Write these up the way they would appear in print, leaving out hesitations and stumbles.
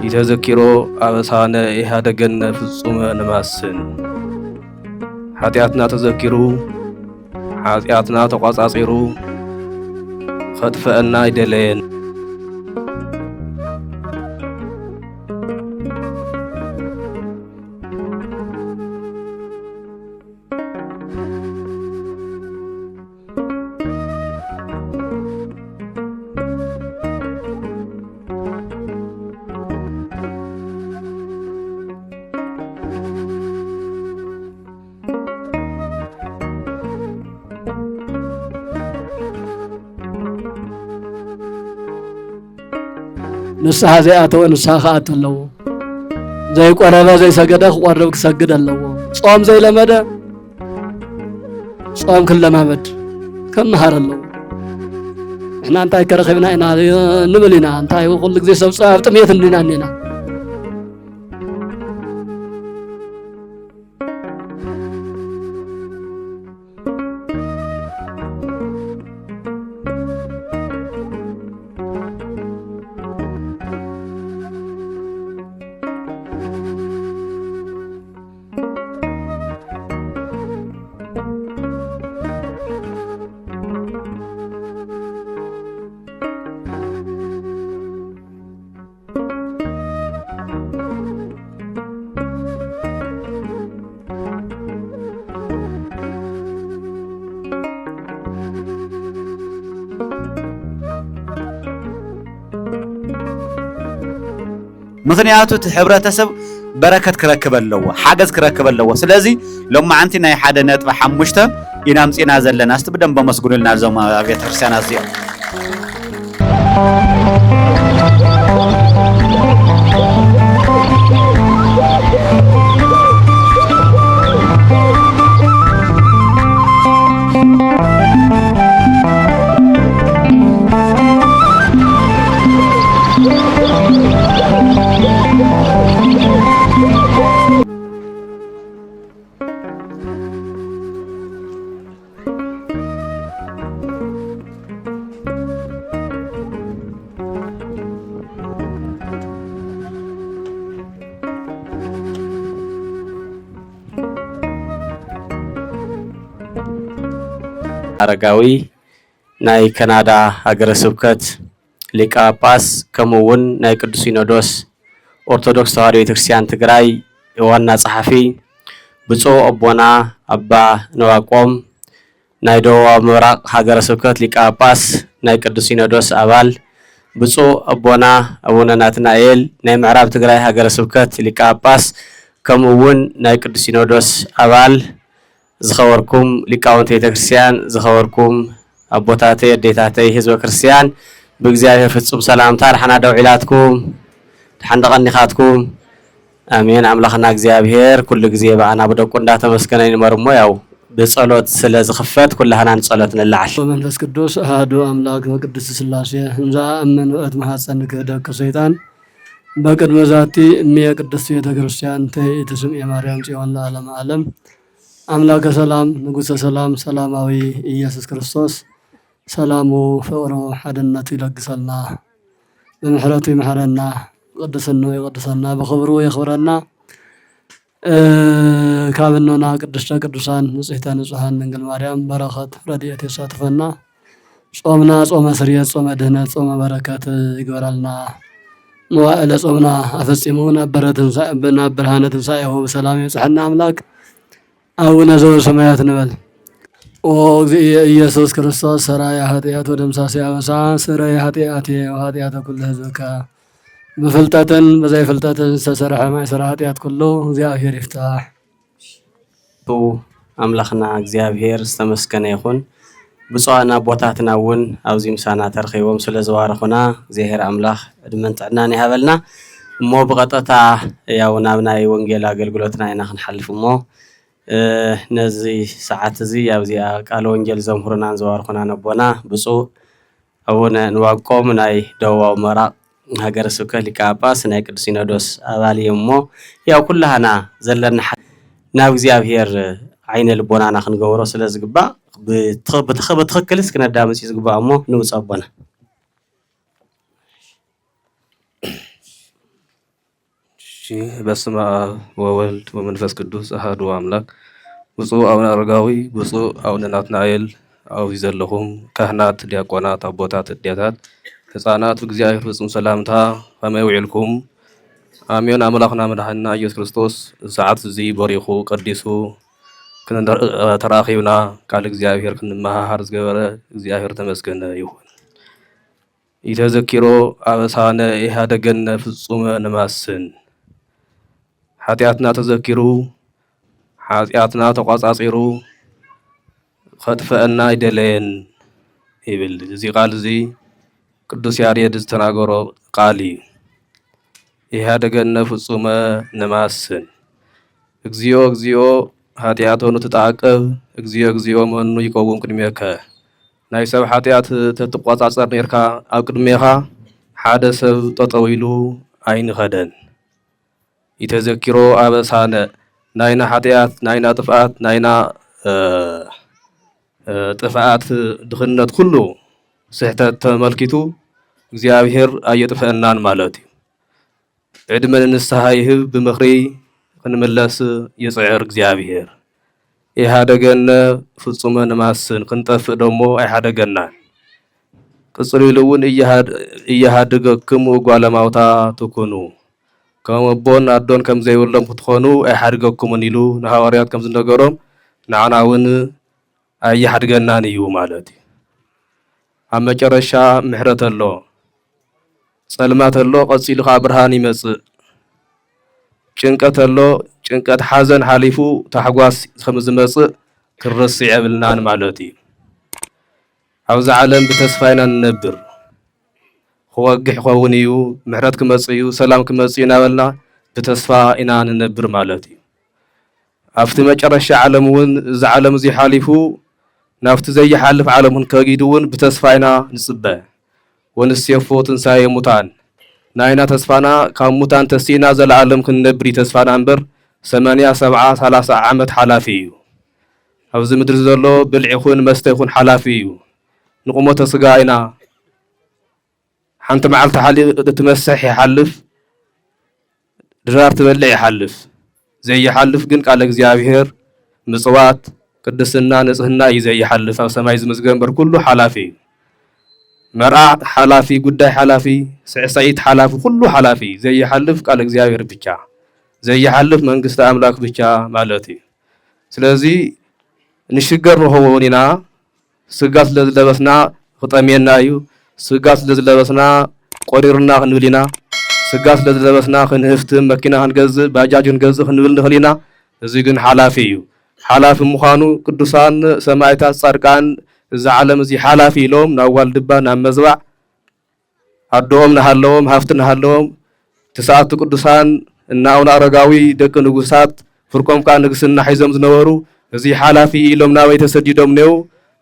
يتذكرو أبسانا إهادقن فصوم نماسن حاتياتنا تذكرو حاتياتنا تقاصاصيرو خطفأنا يدلين ንስሐ ዘይኣተወ ንስሐ ከኣቱ ኣለዎ ዘይቆረበ ዘይሰገደ ክቆርብ ክሰግድ ኣለዎ ጾም ዘይለመደ ጾም ክለማመድ ከመሃር ኣለዎ እሕና እንታይ ከረኺብና ኢና ንብል ኢና እንታይ ኩሉ ግዜ ሰብ ኣብ ጥሜት እንዲና እኒና ምክንያቱ ሕብረተሰብ በረከት ክረክብ ኣለዎ ሓገዝ ክረክብ ኣለዎ ስለዚ ሎማዓንቲ ናይ 1.5 ኢናምፂና ዘለና እስቲ ብደንብ መስጉንልና ዞም ቤተ ክርስቲያናት እዚኦም አረጋዊ ናይ ካናዳ ሀገረ ስብከት ሊቀ ጳጳስ ከምኡውን ናይ ቅዱስ ሲኖዶስ ኦርቶዶክስ ተዋሕዶ ቤተክርስቲያን ትግራይ ዋና ጸሐፊ ብፁዕ አቦና አባ ነዋቆም ናይ ደቡብ ምብራቅ ሀገረ ስብከት ሊቀ ጳጳስ ናይ ቅዱስ ሲኖዶስ አባል ብፁዕ አቦና አቡነ ናትናኤል ናይ ምዕራብ ትግራይ ሀገረ ስብከት ሊቀ ጳጳስ ከምኡውን ናይ ቅዱስ ሲኖዶስ አባል ዝኸወርኩም ሊቃውንት ቤተክርስቲያን ዝኸወርኩም አቦታተይ አዴታተይ ህዝበ ክርስቲያን በእግዚአብሔር ፍጹም ሰላምታ ለሐና ደውዒላትኩም ተሐንደቀኒኻትኩም አሜን አምላኽና እግዚአብሔር ኩሉ ግዜ ባዕና በደቁ እንዳተመስገነ ይመርሞ ያው በጸሎት ስለዝኽፈት ኩላህና ንጸሎት ንላዓል መንፈስ ቅዱስ አሐዱ አምላክ በቅድስት ሥላሴ እንዛ እመን ወእት ማሐፀን ክህደግ ከሰይጣን በቅድመ ዛቲ እምየ ቅድስት ቤተክርስቲያን ትእይት ስም የማርያም ጽዮን ለዓለመ ዓለም አምላከ ሰላም ንጉሠ ሰላም ሰላማዊ ኢየሱስ ክርስቶስ ሰላሙ ፍቅሩ ሓድነቱ ይለግሰልና በምሕረቱ ይምሕረና ቅድስኑ ይቅድሰና በክብሩ የክብረና ካብኖና ቅድስተ ቅዱሳን ንጽሕተ ንጹሐን ድንግል ማርያም በረኸት ረድኤት ይሳትፈና ጾምና ጾመ ስርየት ጾመ ድህነት ጾመ በረከት ይግበረልና መዋዕለ ጾምና አፈጺሙ ናብ ብርሃነ ትንሣኤሁ በሰላም ይብጽሐና አምላክ አቡነ ዘበሰማያት እንበል ኦ እግዚእ ኢየሱስ ክርስቶስ ሰራይ ኃጢአት ወደምሳሴ አበሳ ሰራይ ኃጢአቴ ወኃጢአተ ኩሉ ህዝብከ በፍልጠትን በዘይ ፍልጠትን ዝተሰርሐ ማእሰረ ኃጢአት ኩሉ እግዚአብሔር ይፍታሕ አምላኽና እግዚአብሔር ዝተመስገነ ይኹን ብፁዓን አቦታትና እውን ኣብዚ ምሳና ተረኺቦም ስለ ዝባረኹና እግዚአብሔር አምላኽ ዕድመን ጥዕናን ይሃበልና እሞ ብቐጥታ ያው ናብ ናይ ወንጌል አገልግሎትና ኢና ክንሓልፍ እሞ ነዚ ሰዓት እዚ ኣብዚኣ ቃል ወንጌል ዘምህሩናን ዝባርኹና ነቦና ብፁዕ አቡነ ነዋቆም ናይ ደቡባዊ ምብራቅ ሀገረ ስብከት ሊቀ ጳጳስ ናይ ቅዱስ ሲኖዶስ አባል እሞ ያው ኩላህና ዘለና ናብ እግዚአብሔር ዓይነ ልቦናና ክንገብሮ ስለ ዝግባእ ብትኽክልስ ክነዳምፅ ዝግባእ እሞ ንውፅ ኣቦና በስመ አብ ወወልድ ወመንፈስ ቅዱስ አሐዱ አምላክ። ብፁዕ አቡነ አረጋዊ፣ ብፁዕ አቡነ ናትናኤል፣ ኣብዚ ዘለኹም ካህናት፣ ዲያቆናት፣ አቦታት፣ እዴታት፣ ህፃናት ብእግዚአብሔር ፍጹም ሰላምታ ከመይ ውዒልኩም? አሜን። አምላኽና መድሓኒና ኢየሱስ ክርስቶስ ሰዓት እዚ በሪኹ ቀዲሱ ተራኺብና ቃል እግዚአብሔር ክንመሃሃር ዝገበረ እግዚአብሔር ተመስገነ ይሁን። ኢተዘኪሮ አበሳነ ኢሃደገነ ፍጹመ ንማስን ኃጢአትና ተዘኪሩ ኃጢአትና ተቋጻጺሩ ከጥፈአና ይደለየን ይብል እዚ ቃል እዚ ቅዱስ ያሬድ ዝተናገሮ ቃል እዩ። ኢሃደገነ ፍጹመ ንማስን እግዚኦ እግዚኦ ኃጢአቶኑ ትጣቀብ እግዚኦ እግዚኦ መኑ ይቀውም ቅድሜከ ናይ ሰብ ኃጢአት ተትቋጻጸር ነርካ ኣብ ቅድሜኻ ሓደ ሰብ ጠጠው ኢሉ ኣይንኸደን። ኢተዘኪሮ አበሳነ ናይና ኃጢአት ናይና ጥፍአት ናይና ጥፍአት ድኽነት ኩሉ ስሕተት ተመልኪቱ እግዚአብሔር ኣየጥፍአናን ማለት እዩ። ዕድመ ንስሓ ይህብ ብምኽሪ ክንምለስ ይፅዕር እግዚአብሔር። ኢሃደገነ ፍጹመ ንማስን ክንጠፍእ ደሞ ኣይሓደገናን። ቅፅል ኢሉ እውን እያሃድገክሙ እጓለ እማውታ ትኩኑ ከም ኣቦን ኣዶን ከም ዘይብሎም ክትኾኑ ኣይሓድገኩምን ኢሉ ንሃዋርያት ከም ዝነገሮም ንዓና እውን ኣየሓድገናን እዩ ማለት እዩ። ኣብ መጨረሻ ምሕረት ኣሎ፣ ጸልማት ኣሎ፣ ቀፂሉ ከዓ ብርሃን ይመጽእ። ጭንቀት ኣሎ፣ ጭንቀት ሓዘን ሓሊፉ ታሕጓስ ከም ዝመጽእ ክረስዕ የብልናን ማለት እዩ። ኣብዚ ዓለም ብተስፋ ኢና ንነብር። ክወግሕ ይኸውን እዩ፣ ምሕረት ክመጽእ እዩ፣ ሰላም ክመጽእ እዩ እናበልና ብተስፋ ኢና ንነብር ማለት እዩ። ኣብቲ መጨረሻ ዓለም እውን እዚ ዓለም እዚ ሓሊፉ ናብቲ ዘይሓልፍ ዓለም ከጊድ እውን ብተስፋ ኢና ንጽበ። ወንሴፎ ትንሣኤ ሙታን ናይና ተስፋና ካብ ሙታን ተሲእና ዘለዓለም ክንነብር እዩ ተስፋና እምበር 80 70 30 ዓመት ሓላፊ እዩ። ኣብዚ ምድሪ ዘሎ ብልዒ ይኹን መስተ ይኹን ሓላፊ እዩ። ንቁመተ ስጋ ኢና ሓንቲ መዓልቲ ትመስሕ ይሓልፍ፣ ድራር ትበልዕ ይሓልፍ። ዘይሓልፍ ግን ቃል እግዚአብሔር ምጽዋት ቅድስና ንጽህና እዩ ዘይሓልፍ። ኣብ ሰማይ ዝምዝገበ እምበር ኩሉ ሓላፊ እዩ። መርዓ ሓላፊ፣ ጉዳይ ሓላፊ፣ ስዕሳዒት ሓላፊ፣ ኩሉ ሓላፊ። ዘይሓልፍ ቃል እግዚአብሔር ብቻ፣ ዘይሓልፍ መንግስቲ ኣምላክ ብቻ ማለት እዩ። ስለዚ ንሽገር ንኸውን ኢና። ስጋ ስለ ዝለበስና ክጠምየና እዩ። ስጋ ስለ ዝለበስና ቆሪርና ክንብል ኢና። ስጋ ስለ ዝለበስና ክንህፍትም፣ መኪና ክንገዝእ፣ ባጃጅ ክንገዝእ ክንብል ንኽእል ኢና። እዚ ግን ሓላፊ እዩ። ሓላፊ ምዃኑ ቅዱሳን ሰማዕታት ጻድቃን እዚ ዓለም እዚ ሓላፊ ኢሎም ናብ ዋልድባ ናብ መዝባዕ ኣዶኦም ናሃለዎም ሃፍቲ ናሃለዎም ትስዓቱ ቅዱሳን እና አቡነ አረጋዊ ደቂ ንጉሳት ፍርቆም ከዓ ንግስና ሒዞም ዝነበሩ እዚ ሓላፊ ኢሎም ናበይ ተሰዲዶም ነው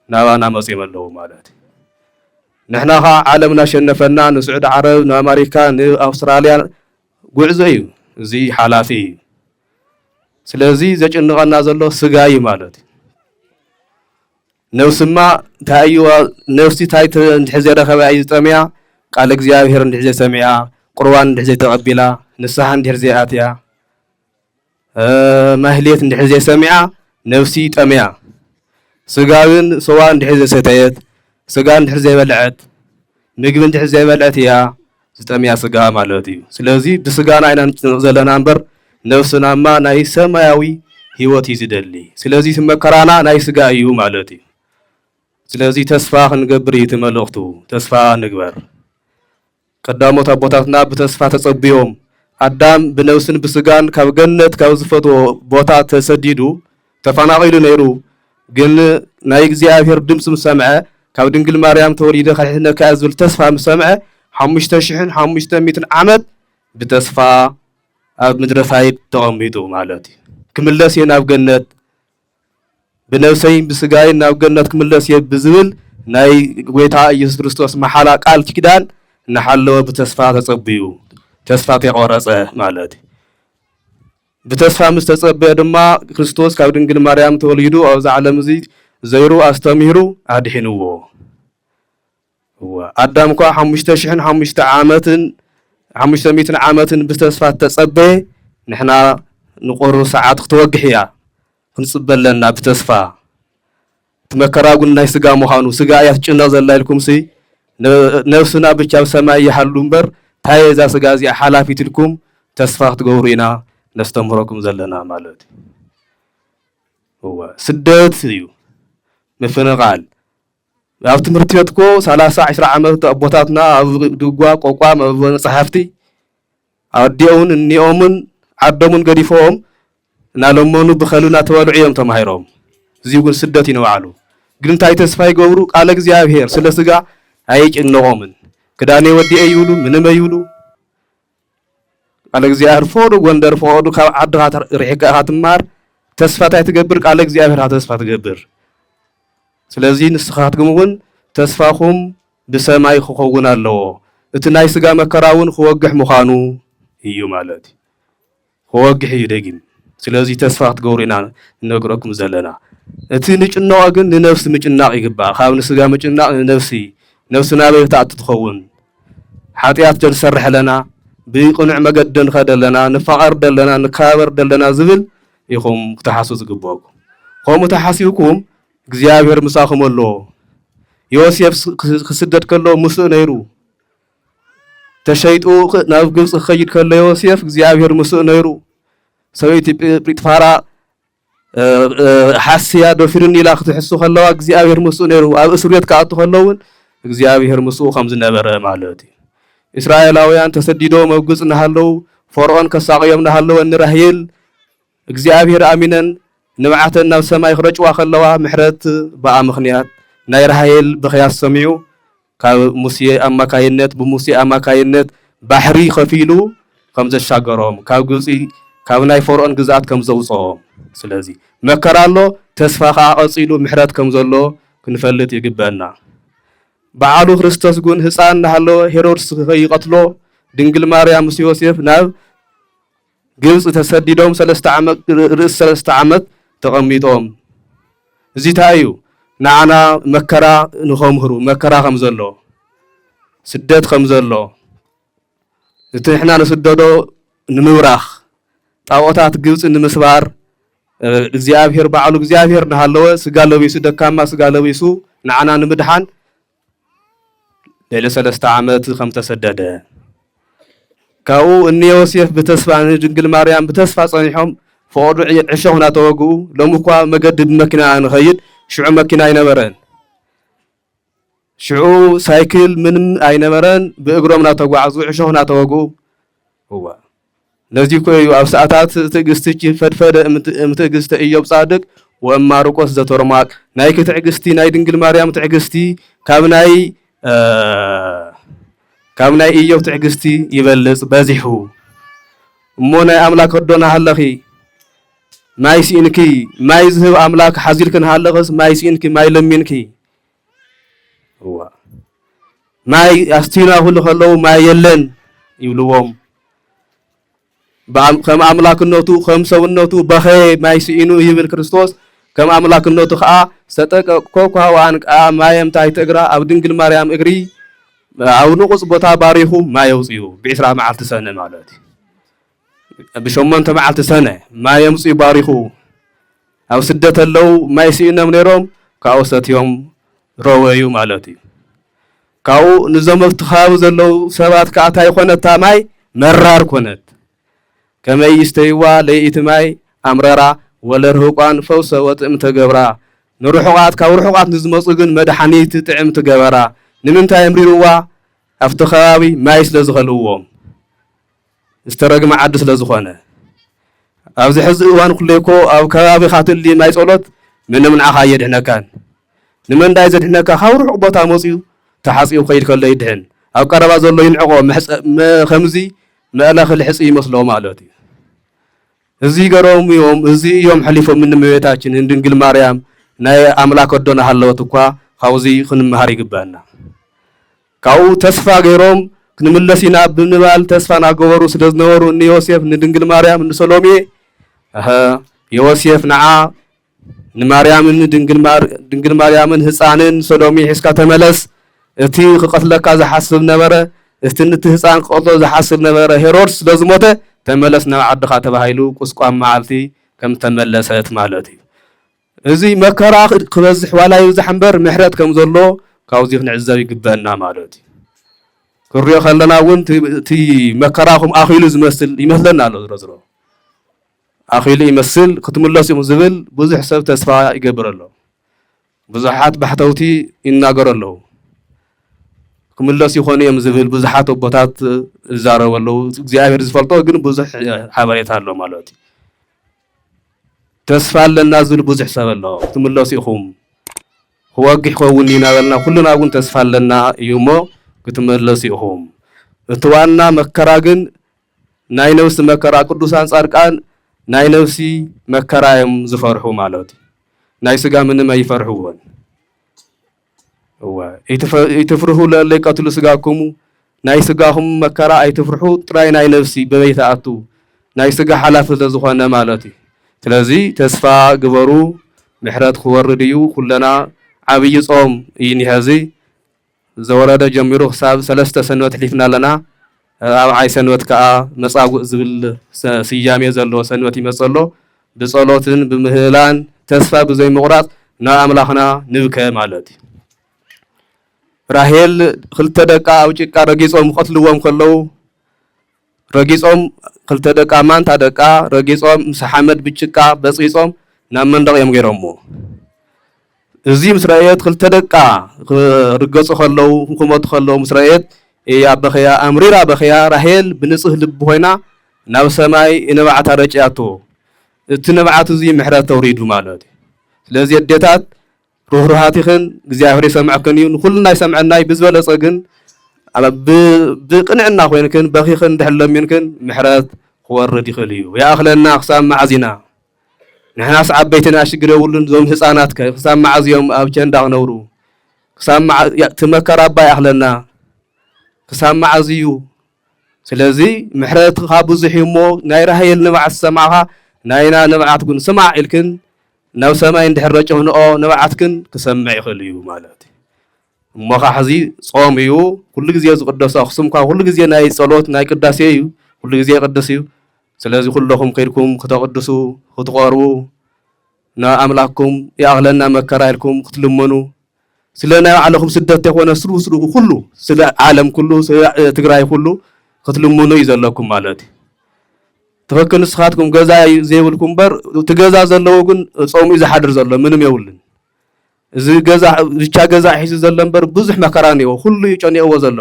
ናባና መፅኦም ኣለዉ ማለት እዩ። ንሕና ከዓ ዓለምና ሸነፈና ንስዑድ ዓረብ ንኣሜሪካ ንኣውስትራልያ ጉዕዞ እዩ። እዚ ሓላፊ እዩ። ስለዚ ዘጭንቐና ዘሎ ስጋ እዩ ማለት እዩ። ነፍስማ እንታይ እዩ? ነፍሲ እንታይ እንድሕር ዘይረኸበ እዩ ዝጠምያ ቃል እግዚአብሔር እንድሕር ዘይሰሚዓ ቁርባን እንድሕር ዘይተቐቢላ ንስሓ እንድሕር ዘይኣትያ ማህሌት እንድሕር ዘይሰሚዓ ነፍሲ ጠምያ። ስጋ ግን ስዋ እንድሕር ዘይሰተየት ስጋ እንድሕር ዘይበልዐት ምግቢ እንድሕር ዘይበልዐት እያ ዝጠምያ ስጋ ማለት እዩ። ስለዚ ብስጋና ኢና ንጭንቕ ዘለና እምበር ነፍስናማ ናይ ሰማያዊ ህይወት እዩ ዝደሊ። ስለዚ መከራና ናይ ስጋ እዩ ማለት እዩ። ስለዚ ተስፋ ክንገብር እዩ መልእኽቱ። ተስፋ ንግበር። ቀዳሞት ኣቦታትና ብተስፋ ተጸቢዮም ኣዳም ብነፍስን ብስጋን ካብ ገነት ካብ ዝፈትዎ ቦታ ተሰዲዱ ተፈናቂሉ ነይሩ። ግን ናይ እግዚአብሔር ድምፂ ምስ ሰምዐ ካብ ድንግል ማርያም ተወሊደ ካሕነካ ዝብል ተስፋ ምስ ሰምዐ 5500 ዓመት ብተስፋ ኣብ ምድረ ፋይድ ተቐሚጡ ማለት እዩ። ክምለስ እየ ናብ ገነት ብነፍሰይ ብስጋይ ናብ ገነት ክምለስ እየ ብዝብል ናይ ጎይታ ኢየሱስ ክርስቶስ መሓላ ቃል ኪዳን እናሓለወ ብተስፋ ተጸብዩ ተስፋ ተቆረፀ ማለት እዩ። ብተስፋ ምስ ተጸበየ ድማ ክርስቶስ ካብ ድንግል ማርያም ተወሊዱ ኣብዚ ዓለም እዚ ዘይሩ ኣስተምሂሩ ኣድሒንዎ። ኣዳም እኳ 5500 ዓመትን ብተስፋ ተጸበየ نحنا نقرر ساعات توجهيا كنصبلنا بتسفى تمكرا قلنا يسقى مخانو سقى يتجنا زلا لكم سي نفسنا بتشاف سماء يحلون بر هاي إذا سقى زي حالة تلكم تسفى تقورينا نستمركم زلنا مالتي هو سدت سيو مفنقال أو تمرتيتكو 13 عامات أبوتاتنا دوغوا قوقام صحافتي أوديون النيومن عدمون قديفهم نالمونو بخلونا تولعيهم تمهيرهم زيقول سدتي نوعلو قلنتاي تسفاي قورو قالك زيابهير سلسقا هايج النغومن كداني ودي أيولو منم أيولو قالك زيابهر فورو وندر فورو عدغات رحيقا هاتمار تسفاتي تقبر قالك زيابهر هاتسفا تقبر سلازي نسخاتكمون تسفاكم بسماي خخوون اللو اتناي سقا مكراون خوقح مخانو هيو مالتي خوقح يدقين سلازي تسفات قورينا نقرأكم زلنا اتي نجناق اقن لنفس مجناق يقبع خاو نسقا مجناق لنفسي نفسنا بيتاعت تخون حاتيات جل سرح لنا بيقنع مقدن خد لنا نفقر دلنا نكابر دلنا زبل يخوم تحاسوس قبوكم خوم تحاسيوكم እግዚአብሔር ምሳኹም ኣሎ ዮሴፍ ክስደድ ከሎ ሙስእ ነይሩ ተሸይጡ ናብ ግብጽ ኸይድ ከሎ ዮሴፍ እግዚአብሔር ሙስእ ነይሩ ሰበይቲ ጲጥፋራ ሓስያ ዶፊርን ኢላ ክትሕሱ ከለዋ እግዚአብሔር ሙስእ ነይሩ ኣብ እስር ቤት ከኣቱ ከለውን እግዚአብሔር ሙስእ ከም ዝነበረ ማለት እዩ እስራኤላውያን ተሰዲዶም ኣብ ግብጽ እናሃለው ፈርዖን ከሳቅዮም እናሃለው ንራሄል እግዚአብሔር አሚነን نبعثنا ناو سماي خرجوا خلوا محرت بقى مخنيات ناير هايل بخياس سميو كا موسى اما كاينت بموسى اما كاينت بحري خفيلو خمزه شاغروم كا غصي كا ناي فرعون غزات كم زوصوم سلازي مكرالو تسفاخا اصيلو محرت كم زلو كنفلت يغبانا بعالو ክርስቶስ ጉን ህፃን ናሃሎ ሄሮድስ ይቀትሎ ድንግል ማርያም ሙሴዮሴፍ ናብ ግብጽ ተሰዲዶም 3 ዓመት تقميطهم زيتايو نعنا مكرا نخمهرو مكرا خمزلو سدت خمزلو نحنا نسددو نموراخ طاوتات ግብጽ نمسبار እግዚአብሔር ባዓሉ እግዚአብሔር ናሃለወ ስጋለቢሱ ደካማ ስጋለቢሱ نعنا نمدحان ليله 3 ዓመት ከም ተሰደደ ካው እኒ ዮሴፍ በተስፋ ድንግል ማርያም በተስፋ ጸኒሖም فوضع عشونا توقو لو مكوا مجد بمكنة نخيد شعو مكنة ينبرن شعو سايكل من ينبرن بإقرامنا توقعزو عشونا توقو هو نزي كوي أو ساعات تجستي فد متجست إيوب صادق وأما رقص ذات رماك نايك تعجستي ناي دنجل مريم تعجستي كامناي إيوب تعجستي يبلز بازحو مونا أملاك ردنا هالخي ماي سينكي ماي زهب أملاك حزير كن هالغس ماي سينكي ماي لمينكي هو ماي أستينا هو خلو ماي يلن يولوهم كم أملاك النوتو خمسة النوتو بخي ماي سينو يبل كريستوس كم أملاك النوتو خا ستك كوكا وانك ماي متاي تقرا أو دنجل مريم إجري أو نقص بطا باريخو ما يوصيو بعسرة مع التسنة مالتي بشومان تبعت سنة ما يمصي باريخو أو سدة اللو ما يسينا من يروم كاو ستيوم رويو مالتي كاو نظام افتخاوز اللو سبات كاتا يخونة تاماي مرار كونت كما يستيوا ليئتماي أمرارا ولرهقان فوسا وطعم تقبرا نروحوقات كاو روحوقات نزمصقن مدحانيت تعم تقبرا نمنتا يمريروا افتخاوي ما يسلزغلوهم استرجم عدس لزخانة أو زي حز وان كليكو أو كابي خاطر لي ما يسولت من عخايد هنا كان نمن دايز هنا كخور عبطة موسيو تحصيو خير كله يدهن أو كربا زلوا ينعقو خمزي ما لا خل حسي مسلو مالتي زي قروم يوم زي يوم حليفه من ميتاچن دنگل مريم ناي أملاك ودنا حلوتكوا خوزي خن مهاري قبانا كاو تسفا غيروم كنملسينا بنبال تسفانا غورو سدزنورو ان يوسف ندنگل مريم نسلومي يوسف نعا نمريم دنگل مريم حصانن سلومي حسكا تملس اتي قتلك ذا حسب نبره استنت حصان قطو ذا حسب نبره هيرودس لزموته ተመለስ ናብ ዓድኻ ተባሂሉ ቁስቋም መዓልቲ ከም ተመለሰት ማለት እዩ እዚ መከራ ክበዝሕ ዋላ ይብዛሕ እምበር ምሕረት ከም ዘሎ ካብዚ ክንዕዘብ ይግበአና ማለት እዩ ክሪኦ ከለና እውን እቲ መከራኹም ኣኺሉ ዝመስል ይመስለና ኣሎ ዝሮ ኣኺሉ ይመስል ክትምለሱ እዮም ዝብል ብዙሕ ሰብ ተስፋ ይገብር ኣሎ ብዙሓት ባሕተውቲ ይናገሩ ኣለዉ ክምለሱ ይኾኑ እዮም ዝብል ብዙሓት ኣቦታት ይዛረቡ ኣለዉ እግዚኣብሔር ዝፈልጦ ግን ብዙሕ ሓበሬታ ኣሎ ማለት እዩ ተስፋ ኣለና ዝብል ብዙሕ ሰብ ኣሎ ክትምለሱ ኢኹም ክወግሕ ክኸውን ይናበልና ኩልና እውን ተስፋ ኣለና እዩ እሞ ክትመለሱ ኢኹም እቲ ዋና መከራ ግን ናይ ነፍሲ መከራ ቅዱሳን ጻድቃን ናይ ነፍሲ መከራ እዮም ዝፈርሑ ማለት እዩ ናይ ስጋ ምንም ኣይፈርሕዎን ይትፍርሑ ለይቀትሉ ስጋኩም ናይ ስጋኹም መከራ ኣይትፍርሑ ጥራይ ናይ ነፍሲ በበይተኣቱ ናይ ስጋ ሓላፊ ዝኾነ ማለት እዩ ስለዚ ተስፋ ግበሩ ምሕረት ክወርድ እዩ ኩለና ዓብይ ጾም እዩ ኒሀዚ ዘወረደ ጀሚሩ ክሳብ 3 ሰንበት ሕሊፍና ኣለና ኣብ ዓይ ሰንበት ከዓ መጻጉዕ ዝብል ስያሜ ዘለዎ ሰንበት ይመጽእ ኣሎ ብጸሎትን ብምህላን ተስፋ ብዘይ ምቑራጽ ናብ ኣምላኽና ንብከ ማለት እዩ ራሄል ክልተ ደቃ ኣብ ጭቃ ረጊጾም ቀትልዎም ከለዉ ረጊጾም ክልተ ደቃ ማንታ ደቃ ረጊጾም ምስ ሓመድ ብጭቃ በጽይጾም ናብ መንደቕ እዮም ገይሮሞ እዚ ምስ ረአየት ክልተ ደቃ ክርገጹ ከለዉ ክመቱ ከለዉ ምስ ረአየት ኣበኸያ ኣምሪራ በኸያ ራሄል ብንጽህ ልቢ ኮይና ናብ ሰማይ ንባዓታ ረጭያቶ እቲ ንባዓት እዚ ምሕረት ተውሪዱ ማለት እዩ ስለዚ ኣዴታት ሩህሩሃት ኢኽን እግዚኣብሔር ይሰምዐክን እዩ ንኩልና ይሰምዐና ብዝበለጸ ግን ብቅንዕና ኮይንክን በኺኽን ድሕር ለሚንክን ምሕረት ክወርድ ይኽእል እዩ ይኣኽለና ክሳብ መዓዚና ንሕናስ ዓበይትና ሽግር የብሉን ዞም ህፃናት ክሳብ መዓዝዮም ኣብ ቸንዳ ክነብሩ ክሳብ እቲ መከራ ኣባ ይኣኽለና ክሳብ መዓዝ እዩ ስለዚ ምሕረትኻ ብዙሕ እዩ እሞ ናይ ራሄል ንባዓት ሰማዕኻ ናይና ንባዓት ግን ስማዕ ኢልክን ናብ ሰማይ እንድሕር ረጭኽንኦ ንባዓትክን ክሰምዕ ይኽእል እዩ ማለት እዩ እሞ ከዓ ሕዚ ጾም እዩ ኩሉ ግዜ ዝቅደሱ ኣኽሱምካ ኩሉ ግዜ ናይ ጸሎት ናይ ቅዳሴ እዩ ኩሉ ግዜ ይቅደስ እዩ ስለዚ ኩለኹም ከይድኩም ከተቅድሱ ክትቆርቡ ናብ ኣምላክኩም ይኣኽለና መከራ ኢልኩም ክትልመኑ ስለ ናይ ባዕልኹም ስደት ተይኮነ ስሩ ኩሉ ስለ ዓለም ኩሉ ስለ ትግራይ ኩሉ ክትልመኑ እዩ ዘለኩም ማለት እዩ ተፈክር ንስኻትኩም ገዛ ዘይብልኩም በር እቲ ገዛ ዘለዎ ግን ጾም እዩ ዝሓድር ዘሎ ምንም የብልን እዚ ገዛ ብቻ ገዛ ሒዙ ዘሎ እምበር ብዙሕ መከራ እኒኦ ኩሉ እዩ ጨኒቕዎ ዘሎ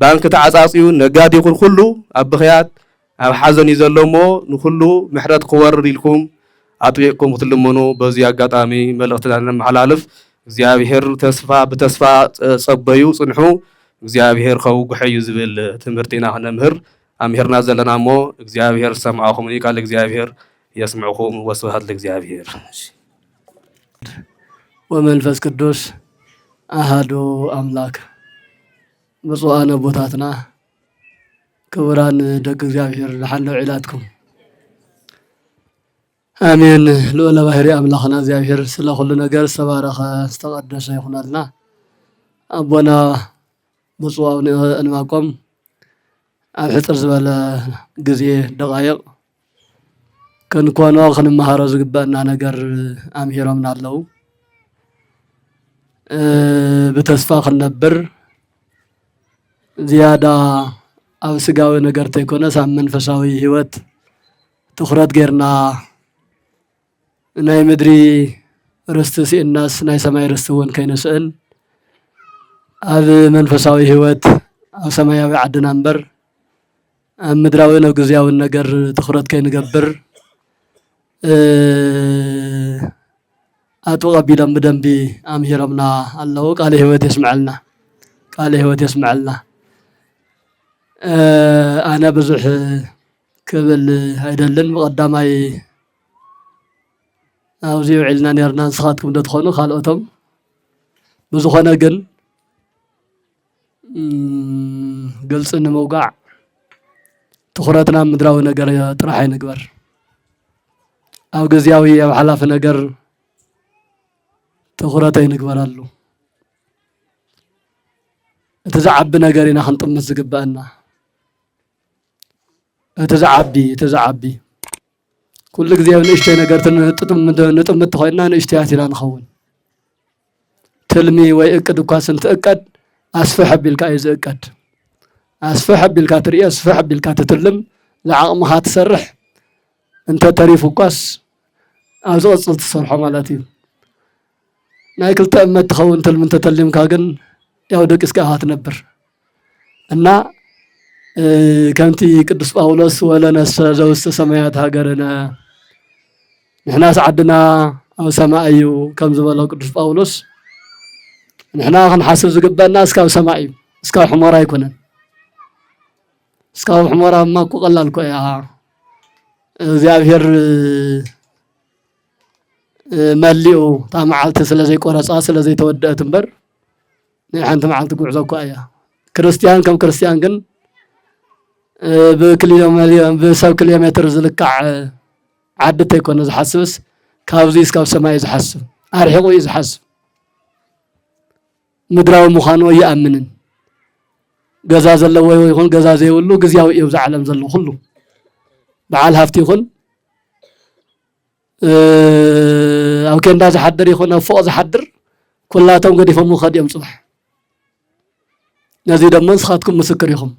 ባንኪ ተዓፃፅዩ ነጋዲ ይኹን ኩሉ ኣብ ብኽያት ኣብ ሓዘን እዩ ዘሎ እሞ ንኩሉ ምሕረት ክወርድ ኢልኩም ኣጥቢቕኩም ክትልመኑ በዚ ኣጋጣሚ መልእኽትና ነመሓላልፍ እግዚአብሔር ብተስፋ ጸበዩ ጽንሑ እግዚአብሔር ከውግሕ እዩ ዝብል ትምህርቲ ኢና ክነምህር ኣምሄርና ዘለና እሞ እግዚአብሔር ሰምዓኹም ቃል እግዚአብሔር የስምዕኹም ወስብሐት ለእግዚአብሔር ወመንፈስ ቅዱስ አሐዱ አምላክ ብፁዓን አቦታትና ክቡራን ደግ እግዚአብሔር ለሐለው ዒላትኩም አሜን ልዑለ ባሕሪ አምላኽና እግዚአብሔር ስለ ኩሉ ነገር ዝተባረኸ ዝተቀደሰ ይኹነልና አቦና ብፁዕ አቡነ ዕንባቆም ኣብ ሕፅር ዝበለ ግዜ ደቃይቕ ክንኮኖ ክንመሃሮ ዝግበአና ነገር ኣምሂሮምና ኣለዉ ብተስፋ ክንነብር ዝያዳ ኣብ ስጋዊ ነገር ተይኮነስ ኣብ መንፈሳዊ ህይወት ትኩረት ጌርና ናይ ምድሪ ርስቲ ሲእናስ ናይ ሰማይ ርስቲ እውን ከይንስእን ኣብ መንፈሳዊ ህይወት ኣብ ሰማያዊ ዓድና እምበር ኣብ ምድራዊ ናብ ግዚያዊ ነገር ትኩረት ከይንገብር ኣጥብቀ ኣቢሎም ብደንቢ ኣምሂሮምና ኣለዉ ቃለ ህይወት የስምዐልና ቃለ ህይወት የስምዐልና ኣነ ብዙሕ ክብል ኣይደልን ብቀዳማይ ኣብዚ ውዒልና ነርና ንስኻትኩም ዶ ትኾኑ ካልኦቶም ብዝኾነ ግን ግልፂ ንምውጋዕ ትኩረትና ምድራዊ ነገር ጥራሕ ኣይንግበር ኣብ ግዚያዊ ኣብ ሓላፊ ነገር ትኩረት ኣይንግበረሉ እቲ ዝዓቢ ነገር ኢና ክንጥምት ዝግበአና تزعبي كل جزء من إشتى نقدر نتم تخيلنا نشتى عتلا نخون تلمي ويأكد وكاسن تأكد أسفح بالكايز أكد أسفح بالكاتري أسفح بالكاتتلم لعقم هات سرح أنت تعرف وكاس أزوج تصرح مالتي نايكل تأمت تخون تلم تتلم كاجن يودك إسكاهات نبر أن كانتي قدس باولوس ولا ناس زوست سمايات هاجرنا نحنا سعدنا أو سماعيو كم زبالو قدس باولوس نحنا خنحاسب زقبنا اسكاو سماعي اسكاو حمارا يكونن اسكاو حمارا ما كو قلال كو يا እግዚአብሔር መሊኡ ታማዓልተ ስለዘይ ቆረጻ ስለዘይ ተወደአት እንበር ንሓንቲ መዓልቲ ጉዕዞ እኮ እያ ክርስቲያን ከም ክርስቲያን ግን بسب كيلومتر زلكع عدت يكون زحسبس كابزي اسكاو سماي زحسب ارحقو يزحسب مدراو مخانو يامنن غزا زلو يكون غزا زيولو غزياو يوز عالم زلو كله بعال هافتي يكون او كندا زحدر يكون فوق زحدر كلاتهم قد يفهموا خديم صبح نزيد من سخاتكم مسكر يخم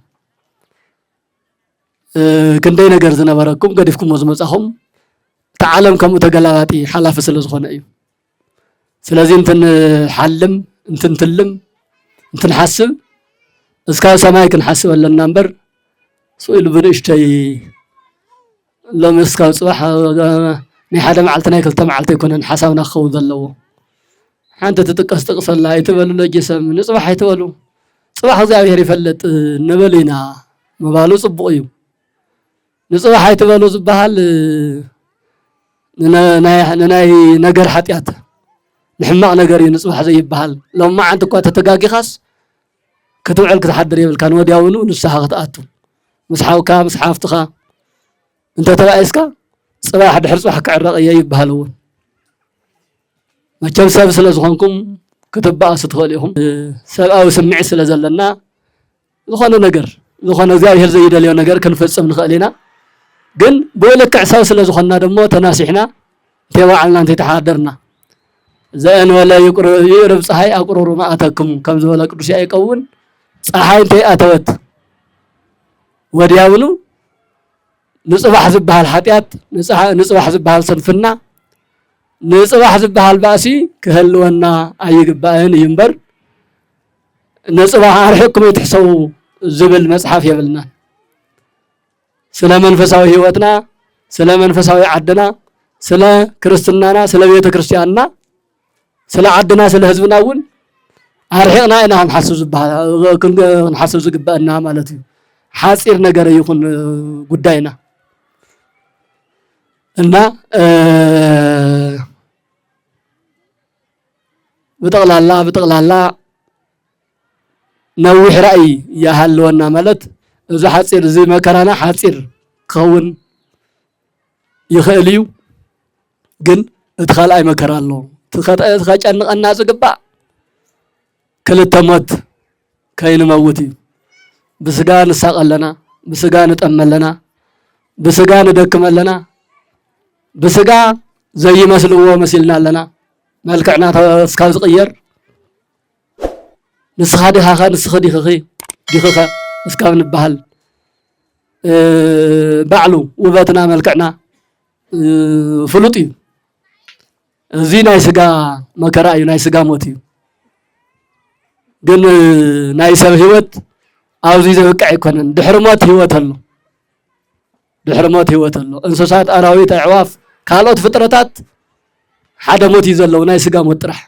كندي ነገር ዝነበረኩም ገዲፍኩም ወዝመጻኹም ተዓለም ከም ተገላባጢ ሓላፍ ስለዝኾነ እዩ ስለዚህ እንትን ሓልም እንትን ትልም እንትን ሓስብ እስካ ሰማይ ክንሓስብ ኣለና እንበር ስኢሉ ብንእሽተይ ለምስካ ጽባሕ ናይ ሓደ መዓልቲ ናይ ክልተ መዓልቲ ይኮነን ሓሳብና ክኸው ዘለዎ ሓንቲ ትጥቀስ ጥቅሰላ ይትበሉ ለጅሰም ንጽባሕ ይትበሉ ጽባሕ እግዚአብሔር ይፈልጥ ንበሊና መባሉ ጽቡቕ እዩ نصبح يتبالو زبحال ناي نجر حتيات نحمق نجري نصبح زي يبحال لو ما عندك وقت تتجاجي خاص كتوعل كتحضر يبل كان ودياونو نصها قطعتو مسحاو كا مسحافتخا انت تبع اسكا صباح دحر صباح كعرق يبحالو ما كم سبب سلازخونكم كتبقى ستخليهم سبقاو سمعي سلازلنا زخونه نجر زخونه እግዚአብሔር ዘይደልዮ ነገር ክንፈጽም ንኽእልና ግን በለክ ዕሳው ስለዝኾና ደሞ ተናሲሕና ተባዓልና እንተ ተሓደርና ዘአን ወላ ይቅርብ ፀሐይ አቁሩሩ ማአተኩም ከም ዝበለ ቅዱስ ያዕቆብን ፀሐይ እንተ አተወት ወዲያውኑ ንጽባሕ ዝባሃል ኃጢአት ንጽባሕ ዝባሃል ሰንፍና ንጽባሕ ዝባሃል ባእሲ ክህልወና አይግባእን ይምበር ንጽባሕ አርሕኩም ይትሕሰቡ ዝብል መጽሐፍ ይብልና ስለ መንፈሳዊ ህይወትና ስለ መንፈሳዊ ዓድና ስለ ክርስትናና ስለ ቤተ ክርስቲያንና ስለ ዓድና ስለ ህዝብናውን አርሕቅና ኢና ንሓስብ ዝባሃል ክንሓስብ ዝግባእና ማለት እዩ ሓፂር ነገር ይኹን ጉዳይና እና بتقلالا نوح رأي يهلونا ملت إذا حصير زي ما كرانا حصير كون يخليو جن ادخال أي مكان له تخاج أن الناس جبا كل تموت كاين موتي بسجان ساق لنا بسجان تأمل لنا بسجان دكم لنا بسجا زي مسلوه مسلنا لنا ملكعنا تسكاز غير نسخدي خا نسخدي خي دخخه اسكاب نبحل بعلو وباتنا ملكعنا فلوطي زينا يسغا مكرا ينا يسغا موتي ግን ናይ ሰብ ህይወት አውዚ ዘበቃ ይኮነን ድሕርሞት ህይወት አሎ ድሕርሞት ህይወት አሎ እንስሳት አራዊት አዕዋፍ ካልኦት ፍጥረታት ሓደ ሞት ይዘለው ናይ ስጋ ሞት ጥራሕ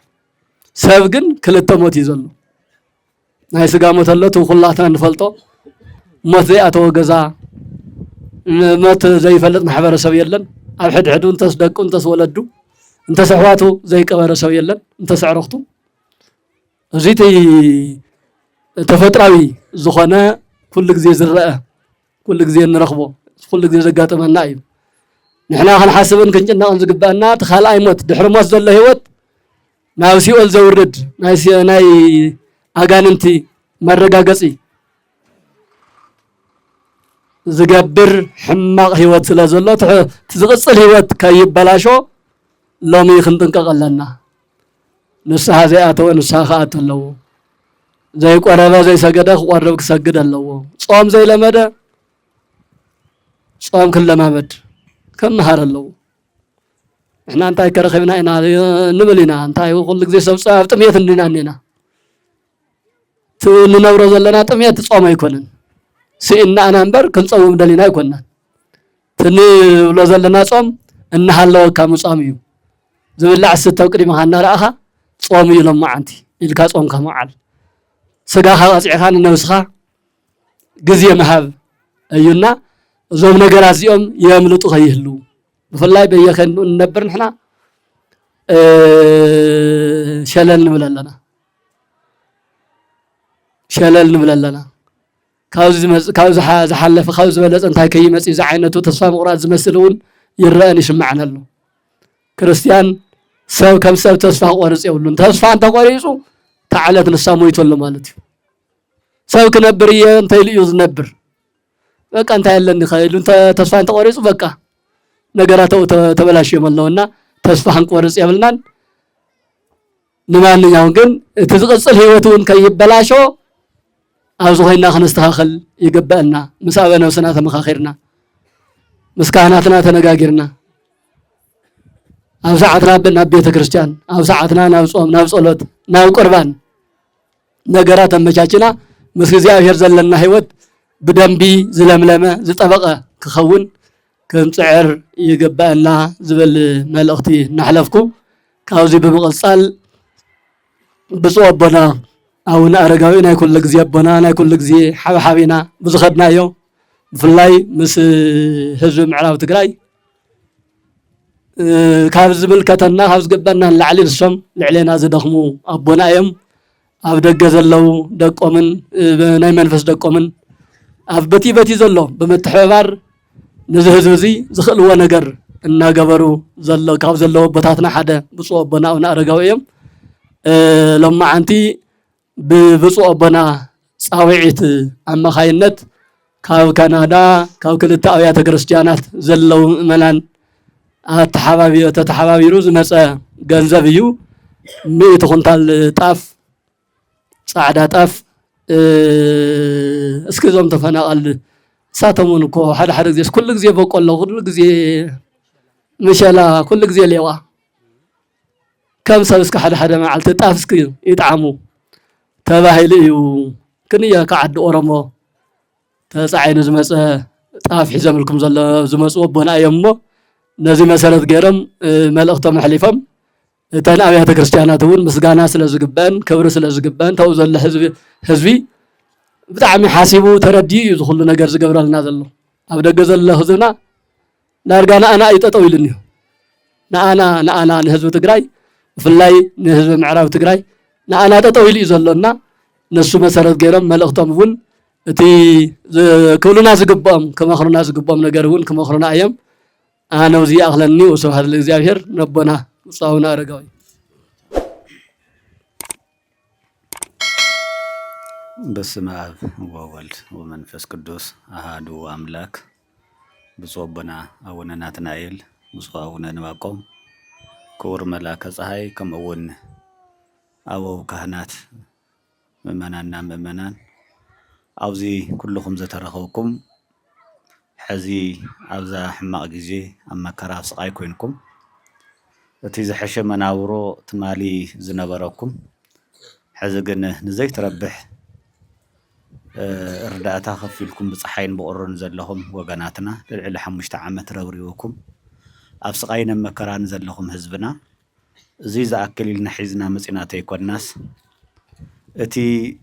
ሰብ ግን ክልተ ሞት ይዘለው ናይ ስጋ ሞት አሎ ተኹላትና ንፈልጦ ሞት ዘይአተወ ገዛ ሞት ዘይፈልጥ ማሕበረሰብ የለን ኣብ ሕድሕዱ እንተስ ደቁ እንተስ ወለዱ እንተስ ኣሕዋቱ ዘይቀበረ ሰብ የለን እንተስ ኣዕርኽቱ እዚቲ ተፈጥራዊ ዝኾነ ኩሉ ግዜ ዝረአ ኩሉ ግዜ ንረኽቦ ኩሉ ግዜ ዘጋጥመና እዩ ንሕና ክንሓስብን ክንጭነቕን ዝግባአና ተኻልኣይ ሞት ድሕሪ ሞት ዘሎ ህይወት ናብ ሲኦል ዘውርድ ናይ ኣጋንንቲ መረጋገፂ ዝገብር ሕማቕ ህይወት ስለ ዘሎ ዝቕፅል ህይወት ከይበላሾ ሎሚ ክንጥንቀቕ ኣለና ንስሓ ዘይኣተወ ንስሓ ክኣቱ ኣለዎ ዘይቆረበ ዘይሰገደ ክቆርብ ክሰግድ ኣለዎ ጾም ዘይለመደ ጾም ክለማመድ ክመሃር ኣለዎ እሕና እንታይ ከረኺብና ኢና ንብል ኢና እንታይ ኩሉ ግዜ ሰብ ኣብ ጥምየት እንዲና እኒና ንነብሮ ዘለና ጥምየት ጾም ኣይኮነን ስኢና ኣና እምበር ክንፀውም ደሊና ኣይኮንናን ትንብሎ ዘለና ጾም እናሃለወካ ምጻም እዩ ዝብላዕ ዝስተ ቅድሚኻ እናረኣኻ ጾም እዩ ሎማዓንቲ ኢልካ ጾምካ መዓል ስጋኻ ቀፂዕኻ ንነብስኻ ግዜ ምሃብ እዩና እዞም ነገራት እዚኦም የምልጡ ከይህሉ ብፍላይ በየከንዱ እንነብር ንሕና ሸለል ንብል ኣለና ሸለል ንብል ኣለና ካብዚ ዝሓለፈ ካብ ዝበለፀ እንታይ ከይመፅእ እዚ ዓይነቱ ተስፋ ምቁራፅ ዝመስል እውን ይረአን ይስማዓን ኣሎ ክርስቲያን ሰብ ከም ሰብ ተስፋ ክቆርፅ የብሉን ተስፋ እንተቆሪፁ ተዓለት ንሳ ሞይቱ ኣሎ ማለት እዩ ሰብ ክነብር እየ እንተኢሉ እዩ ዝነብር በቃ እንታይ ኣለኒ ከኢሉ ተስፋ እንተቆሪፁ በቃ ነገራት ተበላሽዮም ኣለውና ተስፋ ክንቆርፅ የብልናን ንማንኛውም ግን እቲ ዝቕፅል ህይወት እውን ከይበላሾ ኣብዚ ኮይና ክንስተኻኸል ይግበአና ምስ ኣበ ነብስና ተመኻኺርና ምስ ካህናትና ተነጋጊርና ኣብ ሰዓትና ናብ ቤተ ክርስቲያን ኣብ ሰዓትና ናብ ጾም ናብ ጸሎት ናብ ቁርባን ነገራት ኣመቻችና ምስ እግዚኣብሔር ዘለና ህይወት ብደንቢ ዝለምለመ ዝጠበቐ ክኸውን ክንፅዕር ይግበአና ዝብል መልእኽቲ እናሕለፍኩ ካብዚ ብምቕፃል ብፁዕ ኣቦና ኣቡነ ኣረጋዊ ናይ ኩሉ ግዜ ኣቦና ናይ ኩሉ ግዜ ሓብሓቢና ብዝኸድናዮ ብፍላይ ምስ ህዝቢ ምዕራብ ትግራይ ካብ ዝምልከተና ካብ ዝግበአና ንላዕሊ ንሶም ልዕልና ዝደኽሙ ኣቦና እዮም ኣብ ደገ ዘለው ደቆምን ናይ መንፈስ ደቆምን ኣብ በቲ በቲ ዘሎ ብምትሕብባር ነዚ ህዝቢ እዚ ዝኽእልዎ ነገር እናገበሩ ዘሎ ካብ ዘለዎ ቦታትና ሓደ ብፁዕ ኣቦና ኣቡነ ኣረጋዊ እዮም ሎማዓንቲ ብብፁዕ ኣቦና ፃውዒት ኣማኻይነት ካብ ካናዳ ካብ ክልተ ኣብያተ ክርስቲያናት ዘለው ምእመናን ተተሓባቢሩ ዝመፀ ገንዘብ እዩ 100 ኩንታል ጣፍ ጻዕዳ ጣፍ እስኪ ዞም ተፈናቐል ሳተሙን እኮ ሓደ ግዜ ኩሉ ግዜ በቆሎ ኩሉ ግዜ ምሸላ ኩሉ ግዜ ሌዋ ከም ሰብ እስኪ ሓደ መዓልቲ ጣፍ እስኪ ይጣዕሙ ተባሂሉ እዩ ክንየ ከዓዲ ኦሮሞ ተፃዒኑ ዝመፀ ጣፍ ሒዘምልኩም ዘሎ ዝመፁ ኣቦና እዮም እሞ ነዚ መሰረት ገይሮም መልእኽቶም ኣሕሊፎም እተን ኣብያተ ክርስቲያናት እውን ምስጋና ስለ ዝግበአን ክብሪ ስለ ዝግበአን ተው ዘሎ ህዝቢ ብጣዕሚ ሓሲቡ ተረዲኡ እዩ ዝኩሉ ነገር ዝገብረልና ዘሎ ኣብ ደገ ዘሎ ህዝብና ዳርጋ ንኣና ይጠጠው ኢሉን እዩ ንኣና ንህዝቢ ትግራይ ብፍላይ ንህዝቢ ምዕራብ ትግራይ ንኣና ጠጠው ኢሉ እዩ ዘሎና ነሱ መሰረት ገይሮም መልእኽቶም እውን እቲ ክብሉና ዝግብኦም ክመኽሩና ዝግብኦም ነገር እውን ክመኽሩና እዮም ኣነ እዚ ኣኽለኒ ወስብሓት ለእግዚአብሔር ነቦና ብፁዕ ኣቡነ ኣረጋዊ በስመ አብ ወወልድ ወመንፈስ ቅዱስ አሃዱ አምላክ ብፁዕ አቦና አቡነ ናትናኤል ብፁዕ አቡነ ዕንባቆም ክቡር መላከ ፀሐይ ከምኡ እውን ኣበው ካህናት ምእመናንና ምእመናን ኣብዚ ኩልኩም ዝተረኸብኩም ሕዚ ኣብዛ ሕማቕ ግዜ ኣብ መከራ ስቃይ ኮይንኩም እቲ ዝሐሸ መናብሮ ትማሊ ዝነበረኩም ሕዚ ግን ንዘይትረብሕ እርዳእታ ከፊልኩም ብፀሓይን ብቁርን ዘለኹም ወገናትና ልዕሊ 5 ዓመት ረብሪብኩም ኣብ ስቃይን መከራን ዘለኹም ህዝብና እዚ ዝኣክል ኢልና ሒዝና መፂናት ኣይኮናስ እቲ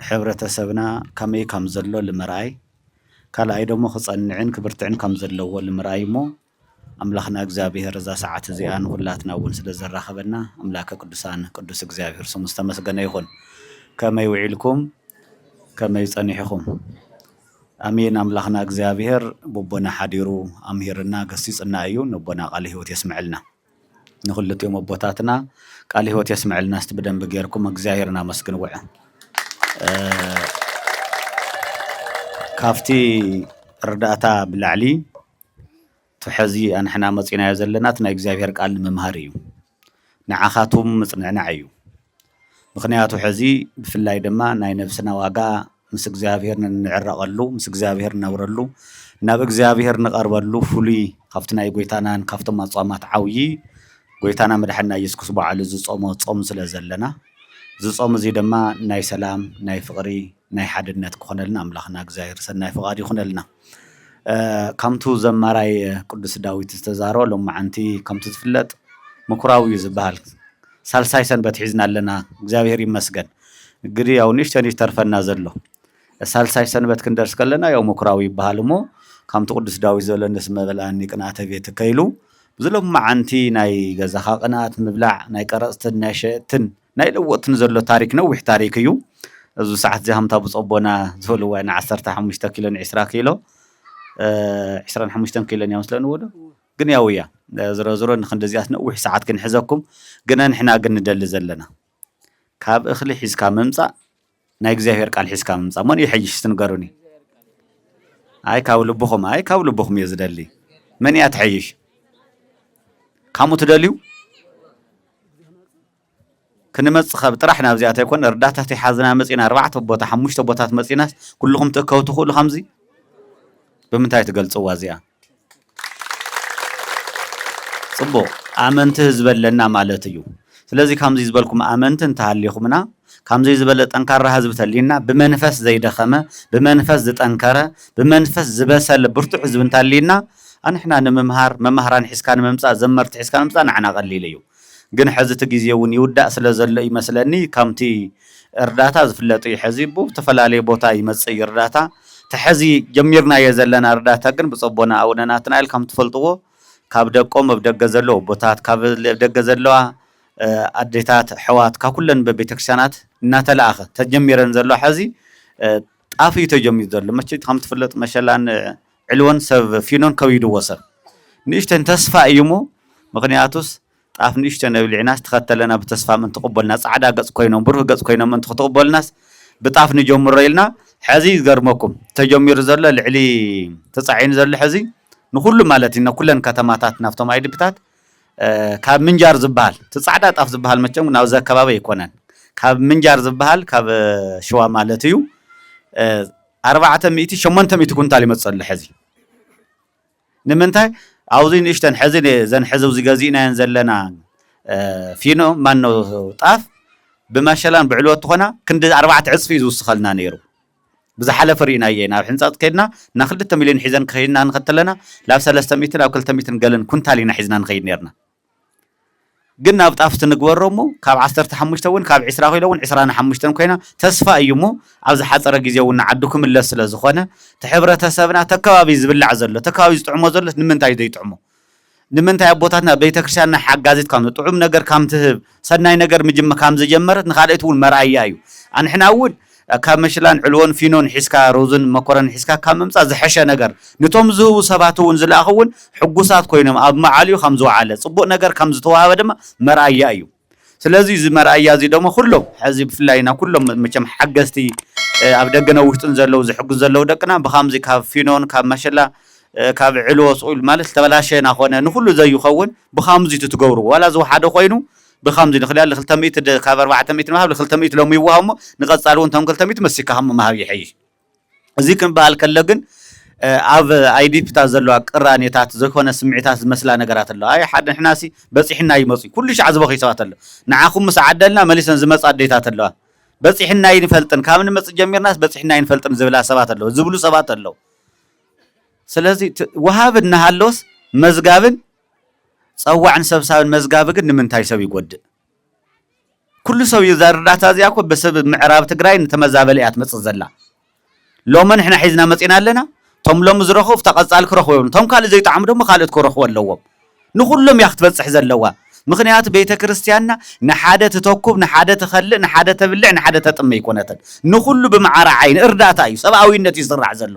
ሕብረተሰብና ከመይ ከም ዘሎ ልምርኣይ ካልኣይ ደሞ ክፀንዕን ክብርትዕን ከም ዘለዎ ልምርኣይ እሞ ኣምላኽና እግዚኣብሔር እዛ ሰዓት እዚኣ ንኩላትና እውን ስለ ዘራኸበና ኣምላከ ቅዱሳን ቅዱስ እግዚኣብሔር ስሙ ዝተመስገነ ይኹን ከመይ ውዒልኩም ከመይ ፀኒሕኩም ኣሜን ኣምላኽና እግዚኣብሔር ቦቦና ሓዲሩ ኣምሂርና ገሲፅና እዩ ነቦና ቃል ህይወት የስምዕልና ንኹልቲኦም ኣቦታትና ቃል ህይወት የስምዕልና እስቲ ብደንብ ጌርኩም እግዚኣብሔርና መስግንዎ ካብቲ رداتا بالعلي تحزي أن حنا مصينا يزلنا تنا إجزاهير قال ممهريو نعخاتهم مصنعنا عيو مخنياتو حزي بفلاي دما ناي نفسنا واقع مس إجزاهير نعرقلو مس إجزاهير نورلو ناب إجزاهير نقربلو فولي خفتنا يقويتانا نكفتم مصامات عوي قويتانا مدحنا يسكس بعلى زصوم صوم سلازلنا زصوم زي دما ناي سلام ناي فقري ناي حددنات كخونلنا أملاخنا إجزاهير سناي فقاري خونلنا كمتو زمراي قدس داويت استزارو لما عنتي كمتو تفلت مكراوي زبال سالساي سنبت حزنا لنا እግዚአብሔር ይመስገን እንግዲህ ያው ንሽተንሽ ተርፈና ዘሎ ሳልሳይ ሰንበት ክንደርስ ከለና ያው መኩራዊ ይባልሞ ከምቱ ቅዱስ ዳዊት ዘለንስ መበላኒ ቅናተ ቤት ከይሉ ዝሎም ማዓንቲ ናይ ገዛኻ ቅናት ምብላዕ ናይ ቀረጽትን ናይ ሸትን ናይ ለወትን ዘሎ ታሪክ ነው ወሕ ታሪክ እዩ እዚ ሰዓት ዘሃምታ ብጾቦና ዝልዋ ና 15 ኪሎ 20 ኪሎ 25 ኪሎ ያምስለን ወደ ግን ያውያ ዝረዝሮ ንክንደዚያት ነው ወሕ ሰዓት ክንሕዘኩም ግን ንሕና ግን እንደል ዘለና ካብ እኽሊ ሒዝካ መምጻእ ናይ እግዚአብሔር ቃል ሒዝካ መምጻእ ማን ይሕይሽ ትንገሩኒ አይ ካብ ልብኹም የዝደሊ መን ያትሕይሽ ካሙ ትደልዩ ክንመጽእ ካብ ጥራሕ ናብ ዚኣታ ይኮን እርዳታ ተሓዝና መጽና 4 ቦታ 5 ቦታት መጽናስ ኩልኩም ተከውቱ ሁሉ ከምዚ በምንታይ ትገልጽዋ ዚኣ ጽቦ አመንት ህዝበለና ማለት እዩ ስለዚህ ከምዚ ዝበልኩም አመንት እንተሃልይኹምና ከምዚ ዝበለ ጠንካራ ህዝብ ተሊና በመንፈስ ዘይደኸመ በመንፈስ ዝጠንከረ በመንፈስ ዝበሰለ ብርቱዕ ህዝብ እንተሊና አንሕና ንመምሃር መምሃራን ሒስካን መምጻእ ዘመርት ሒስካን መምጻእ ንዓና ቀሊል እዩ ግን ሕዝቲ ጊዜውን ይውዳእ ስለዘሎ ይመስለኒ ከምቲ እርዳታ ዝፍለጥ ሕዚ ብተፈላለየ ቦታ ይመጽእ እርዳታ ተሕዚ ጀሚርና የዘለና እርዳታ ግን ብጸቦና አውነናትና ኢል ከም ትፈልጥዎ ካብ ደቆም በደገ ዘሎ ቦታት ካብ ደገ ዘለዋ አዴታት ሕዋት ካኩለን በቤተክርስቲያናት እናተላአኸ ተጀሚረን ዘሎ ሕዚ ጣፍ ተጀሚር ዘሎ መቼ ከም ትፈልጥ መሸላን ዕልወን ሰብ ፊኖን ከዊዱ ወሰብ ንሽተን ተስፋ እዩሞ ምክንያቱስ ጣፍ ንሽተን ብልዕናስ ተኸተለና በተስፋ ምን ተቀበልና ጻዕዳ ገጽ ኮይኖም ብሩህ ገጽ ኮይኖም ምን ተቀበልናስ በጣፍ ንጀምሮ ኢልና ሕዚ ይገርመኩም ተጀሚር ዘሎ ልዕሊ ተጻዒን ዘሎ ሕዚ ንኩሉ ማለት ኢና ኩለን ከተማታት ናፍቶም አይድብታት ካብ ምንጃር ዝበሃል ተጻዕዳ ጣፍ ዝበሃል መቸም ናው ዘከባበ ይኮነን ካብ ምንጃር ዝበሃል ካብ ሸዋ ማለት እዩ 400 800 ኩንታል ይመጽል ሕዚ ንምንታይ አውዚ ንሽተን ሕዚ ዘን ሕዝብ ዝገዚእና ዘለና ፊኖ ማን ነው ጣፍ በማሸላን ብዕልወት ኾና ክንዲ 4 ዕጽፊ ዝውስኸልና ነይሩ بزحلف رينا ينا بحنصات كيدنا نا 2 مليون حزن كيدنا نختلنا لا 300 او 200 قالن كنت علينا حزنا نخيد نيرنا قلنا بطافت نغورمو كاب 15 ون كاب 20 كيلو ون 25 كينا تسفا ايمو ابز حصره غزيو نعدكم الله سلازخونه تحبرتسبنا تكبابي زبلع زلو تكبابي زطعمو زلو نمنتاي ديطعمو نمنتاي ابوتاتنا بيتكريستياننا حغازيت كام طعم ነገር ካም ትህብ ሰናይ ነገር ምጅም ካም ዘጀመረት ንኻልእት ውን መርአያ እዩ አንሕና ውን ካመሽላን ዕልወን ፊኖን ሒስካ ሮዝን መኮረን ሒስካ ካም መምጻ ዝሐሸ ነገር ንቶም ዝህቡ ሰባቱን ዝላኹውን ሕጉሳት ኮይኖም ኣብ ማዓልዩ ከም ዝወዓለ ጽቡቕ ነገር ከም ዝተዋሃበ ድማ መርአያ እዩ ስለዚህ እዚ መርአያ እዚ ደሞ ኩሎም ሕዚ ብፍላይና ኩሎም መቸም ሓገዝቲ ኣብ ደገነ ውሽጥን ዘለው ዝሕግዙ ዘለው ደቅና ብኻምዚ ካብ ፊኖን ካብ መሸላ ካብ ዕልዎ ጾል ማለት ተበላሸና ኾነ ንኩሉ ዘይኸውን ብኻምዚ ትትገብሩ ዋላ ዝወሓደ ኮይኑ بخمس نخلال 200 كاب 400 مهاب 200 لو يوهم نقصالون تم 200 مسكا هم مهاب يحيي ازي كن بال كلغن اب ايدي بتا زلوا قرانيتات زكونه سمعيتات مسلا نغرات الله اي حد حناسي بصيحنا يمصي كل شيء عزبو خيسات الله نعاكم مسعدلنا مليسن زمص اديتات الله بصيحنا ينفلطن كامن مص جميرناس بصيحنا ينفلطن زبلا سبات الله زبلو سبات الله ስለዚህ ወሃብና ሃሎስ መዝጋብን ጸዋዕን ሰብሳብን መዝጋብ ግን ንምንታይ ሰብ ይጎድ ኩሉ ሰው ይዛርዳታ ዚያኮ በሰብ ምዕራብ ትግራይ ተመዛበለያት መጽዘላ ሎመን احنا ሒዝና መጽና ኣለና ቶም ሎም ዝረኸው ተቀጻል ክረኸው ቶም ካል ዘይጣዕም ደሞ ካልት ክረኸው ኣለዎም ንኹሎም ያኽት በጽሕ ዘለዋ ምክንያት ቤተ ክርስቲያንና ንሓደ ተተኩብ ንሓደ ተኸልእ ንሓደ ተብልዕ ንሓደ ተጥመ ይኮነተን ንኹሉ በመዓራ ዓይን እርዳታ እዩ ሰብአዊነት ይስራዕ ዘሎ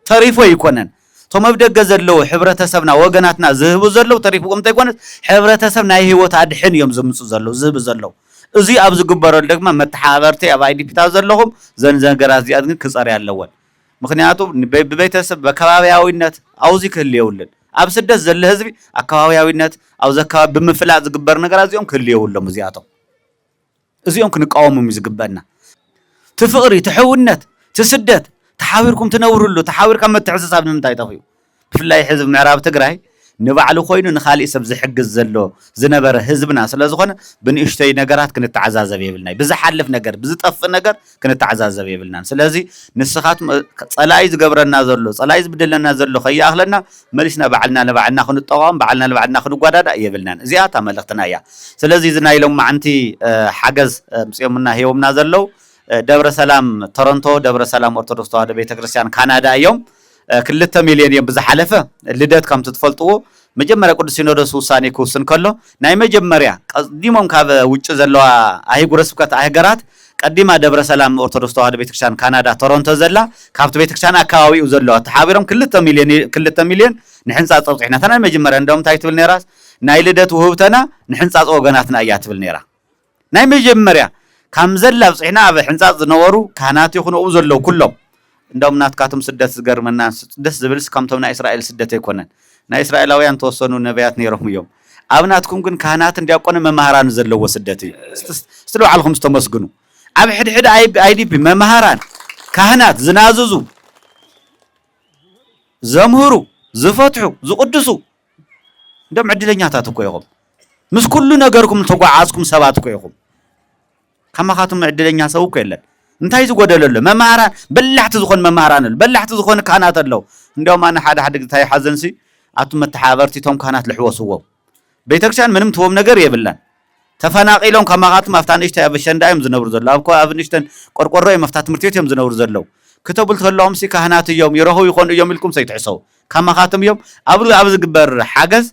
ተሪፎ ይኮነን ቶም ኣብደገ ዘለው ሕብረተሰብና ወገናትና ዝህቡ ዘለው ተሪፉ ቆምታ ይኮነስ ሕብረተሰብ ናይ ህይወት አድሕን እዮም ዝምጹ ዘለው ዝህቡ ዘለው እዚ ኣብ ዝግበረል ደግሞ መተሓበርቲ ኣብ አይዲፒታ ዘለኹም ዘንዘንገራት ዚኣት ግን ክጸር ያለውን ምክንያቱ በቤተሰብ በከባቢያዊነት አውዚ ክህልየውልን ኣብ ስደት ዘለ ህዝቢ ኣከባቢያዊነት ኣብ ዘከባቢ ብምፍላጥ ዝግበር ነገራት እዚኦም ክህልየውሎም እዚኦም ክንቃወሞም ዝግበና ትፍቅሪ ትሕውነት ትስደት ተሓቢርኩም ትነብሩሉ ተሓቢርካ መትሕስሳብ ንምንታይ ጠፍዩ ብፍላይ ህዝብ ምዕራብ ትግራይ ንባዕሉ ኮይኑ ንኻሊእ ሰብ ዝሕግዝ ዘሎ ዝነበረ ህዝብና ስለዝኾነ ብንእሽተይ ነገራት ክንተዓዛዘብ የብልናይ ብዝሓልፍ ነገር ብዝጠፍእ ነገር ክንተዓዛዘብ የብልናን ስለዚ ንስኻትም ጸላይ ዝገብረና ዘሎ ጸላይ ዝብድለና ዘሎ ከያኽለና መሊስና ባዕልና ለባዕልና ክንጠቋም ባዕልና ለባዕልና ክንጓዳዳ የብልናን እዚኣ ተመልእኽትና እያ ስለዚ እዚ ናይ ሎም ማዓንቲ ሓገዝ ምጽዮምና ሂቦምና ዘለው ደብረ ሰላም ቶሮንቶ ደብረ ሰላም ኦርቶዶክስ ተዋህዶ ቤተክርስቲያን ካናዳ እዮም 2 ሚልዮን እዮም ብዝሓለፈ ልደት ከም ትፈልጥዎ መጀመርያ ቅዱስ ሲኖዶስ ውሳኔ ክውስን ከሎ ናይ መጀመርያ ቀዲሞም ካብ ውጭ ዘለዋ ኣህጉረ ስብከት ሃገራት ቀዲማ ደብረ ሰላም ኦርቶዶክስ ተዋህዶ ቤተክርስቲያን ካናዳ ቶሮንቶ ዘላ ካብቲ ቤተክርስቲያን ኣካባቢኡ ዘለዋ ተሓቢሮም 2 ሚልዮን ንሕንፃፅ ፀብፅሕና ተና መጀመርያ እንደውም እንታይ ትብል ነይራስ ናይ ልደት ውህብተና ንሕንፃፅ ወገናትና እያ ትብል ነይራ ናይ መጀመርያ ከም ዘላ ብፅሕና ኣብ ሕንፃፅ ዝነበሩ ካህናት ይኹኑ ዘለው ኩሎም እንደውም ናትካቶም ስደት ዝገርመና ደስ ዝብልስ ከምቶም ናይ እስራኤል ስደት ኣይኮነን ናይ እስራኤላውያን ተወሰኑ ነቢያት ነይሮም እዮም ኣብናትኩም ግን ካህናት እንዲያቆነ መማሃራን ዘለዎ ስደት እዩ ስለባዕልኩም ዝተመስግኑ ኣብ ሕድሕድ አይዲፒ መማሃራን ካህናት ዝናዝዙ ዘምህሩ ዝፈትሑ ዝቅድሱ እንደም ዕድለኛታት እኮ ይኹም ምስ ኩሉ ነገርኩም ተጓዓዝኩም ሰባት እኮ ይኹም ከማኻቱም ዕድለኛ ሰው እኮ የለን እንታይ ዝጎደለሎ መማሃራን በላሕቲ ዝኾን መማሃራን ኣሎ በላሕቲ ዝኾን ካህናት ኣለዉ እንዲያውም ኣነ ሓደ እንታይ ሓዘንሲ ኣቱም መተሓበርቲቶም ካህናት ልሕወስዎም ቤተክርስቲያን ምንም ትዎም ነገር የብላን ተፈናቂሎም ከማኻቱም ኣፍታ ንእሽተይ ኣብ ሸንዳ እዮም ዝነብሩ ዘሎ ኣብ ንእሽተን ቆርቆሮ እዮም ኣፍታ ትምህርቲ ቤት እዮም ዝነብሩ ዘለው ክትብል ከለዎም ሲ ካህናት እዮም ይረኽቡ ይኾኑ እዮም ኢልኩም ሰይትሕሰቡ ከማኻቱም እዮም ኣብ ዝግበር ሓገዝ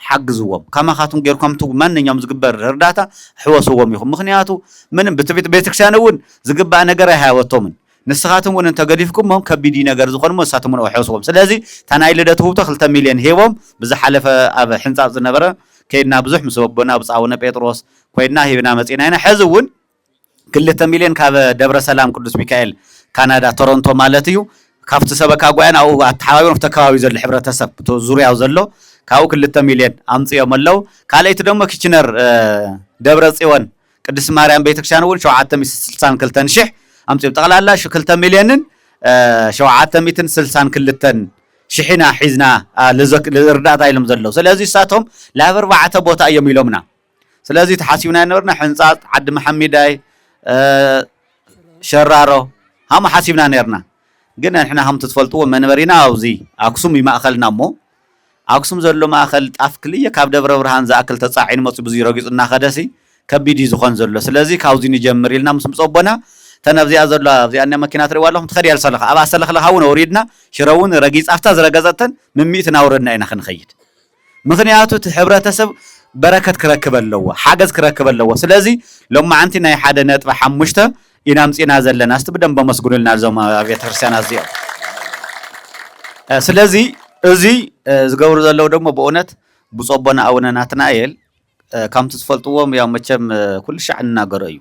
ሓግዝዎም ከማኻቱም ጌርኩም ማንኛውም ዝግበር እርዳታ ሕወስዎም ይኹም ምክንያቱ ምንም ቤተክርስቲያን እውን ዝግባእ ነገር ኣይሃወቶምን ንስኻትም እውን እንተገዲፍኩም ከቢዲ ነገር ዝኾኑ ንሳትም እውን ሕወስዎም ስለዚ ታናይ ልደት ውህብቶ 2 ሚልዮን ሂቦም ብዝሓለፈ ኣብ ሕንፃፅ ዝነበረ ከይድና ብዙሕ ምስ ወቦና ብፃውነ ጴጥሮስ ኮይድና ሂብና መፂና ኢና ሕዚ እውን 2 ሚልዮን ካብ ደብረ ሰላም ቅዱስ ሚካኤል ካናዳ ቶሮንቶ ማለት እዩ ካብቲ ሰበካ ጓያን ኣብኡ ኣተሓባቢሮም ተከባቢ ዘሎ ሕብረተሰብ ዙርያው ዘሎ ካብኡ 2 ሚልዮን ኣምፅኦም ኣለው ካልአይቲ ደሞ ኪችነር ደብረ ጽዮን ቅድስት ማርያም ቤተክርስቲያን እውን 762 ሺህ ኣምፅኦም ጠቕላላ 2 ሚልዮንን 762 ሽሕና ሒዝና ለእርዳታ ኢሎም ዘለው ስለዚ ሳቶም ላብ 4 ቦታ እዮም ኢሎምና ስለዚ ተሓሲብና ነበርና ሕንፃፅ ዓዲ መሐሚዳይ ሸራሮ ሃማ ሓሲብና ነርና ግን ንሕና ከም ትፈልጥዎ መንበሪና ኣብዚ ኣክሱም ይማእኸልና እሞ ኣክሱም ዘሎ ማእኸል ጣፍ ክልየ ካብ ደብረ ብርሃን ዝኣክል ተጻዒኑ መጽ ብዙ ረጊጽና ኸደሲ ከቢዲ ዝኾን ዘሎ ስለዚ ካብዚ ንጀምር ኢልና ምስ ምጾቦና ተነብዚያ ዘሎ ኣብዚኣና መኪና ትሪእዋ ኣለኹም ትኸድያ ሰለኻ ኣብ ኣሰለኽለኻ እውን ወሪድና ሽረውን ረጊጽ ኣፍታ ዝረገጸተን ምሚት ናውረድና ኢና ክንኸይድ ምክንያቱ ሕብረተሰብ በረከት ክረክብ ኣለዎ ሓገዝ ክረክብ ኣለዎ ስለዚ ሎማዓንቲ ናይ 1.5 ኢና ምጽና ዘለና እስቲ ብደንብ መስጉንልና ዞም ቤተክርስቲያናት እዚኦም ስለዚ እዚ ዝገብሩ ዘለው ደግሞ በእውነት ብጾቦና ኣውነ ናትናኤል ከምቲ ትፈልጥዎም ያው መቸም ኩሉ ሻዕ እናገሩ እዩ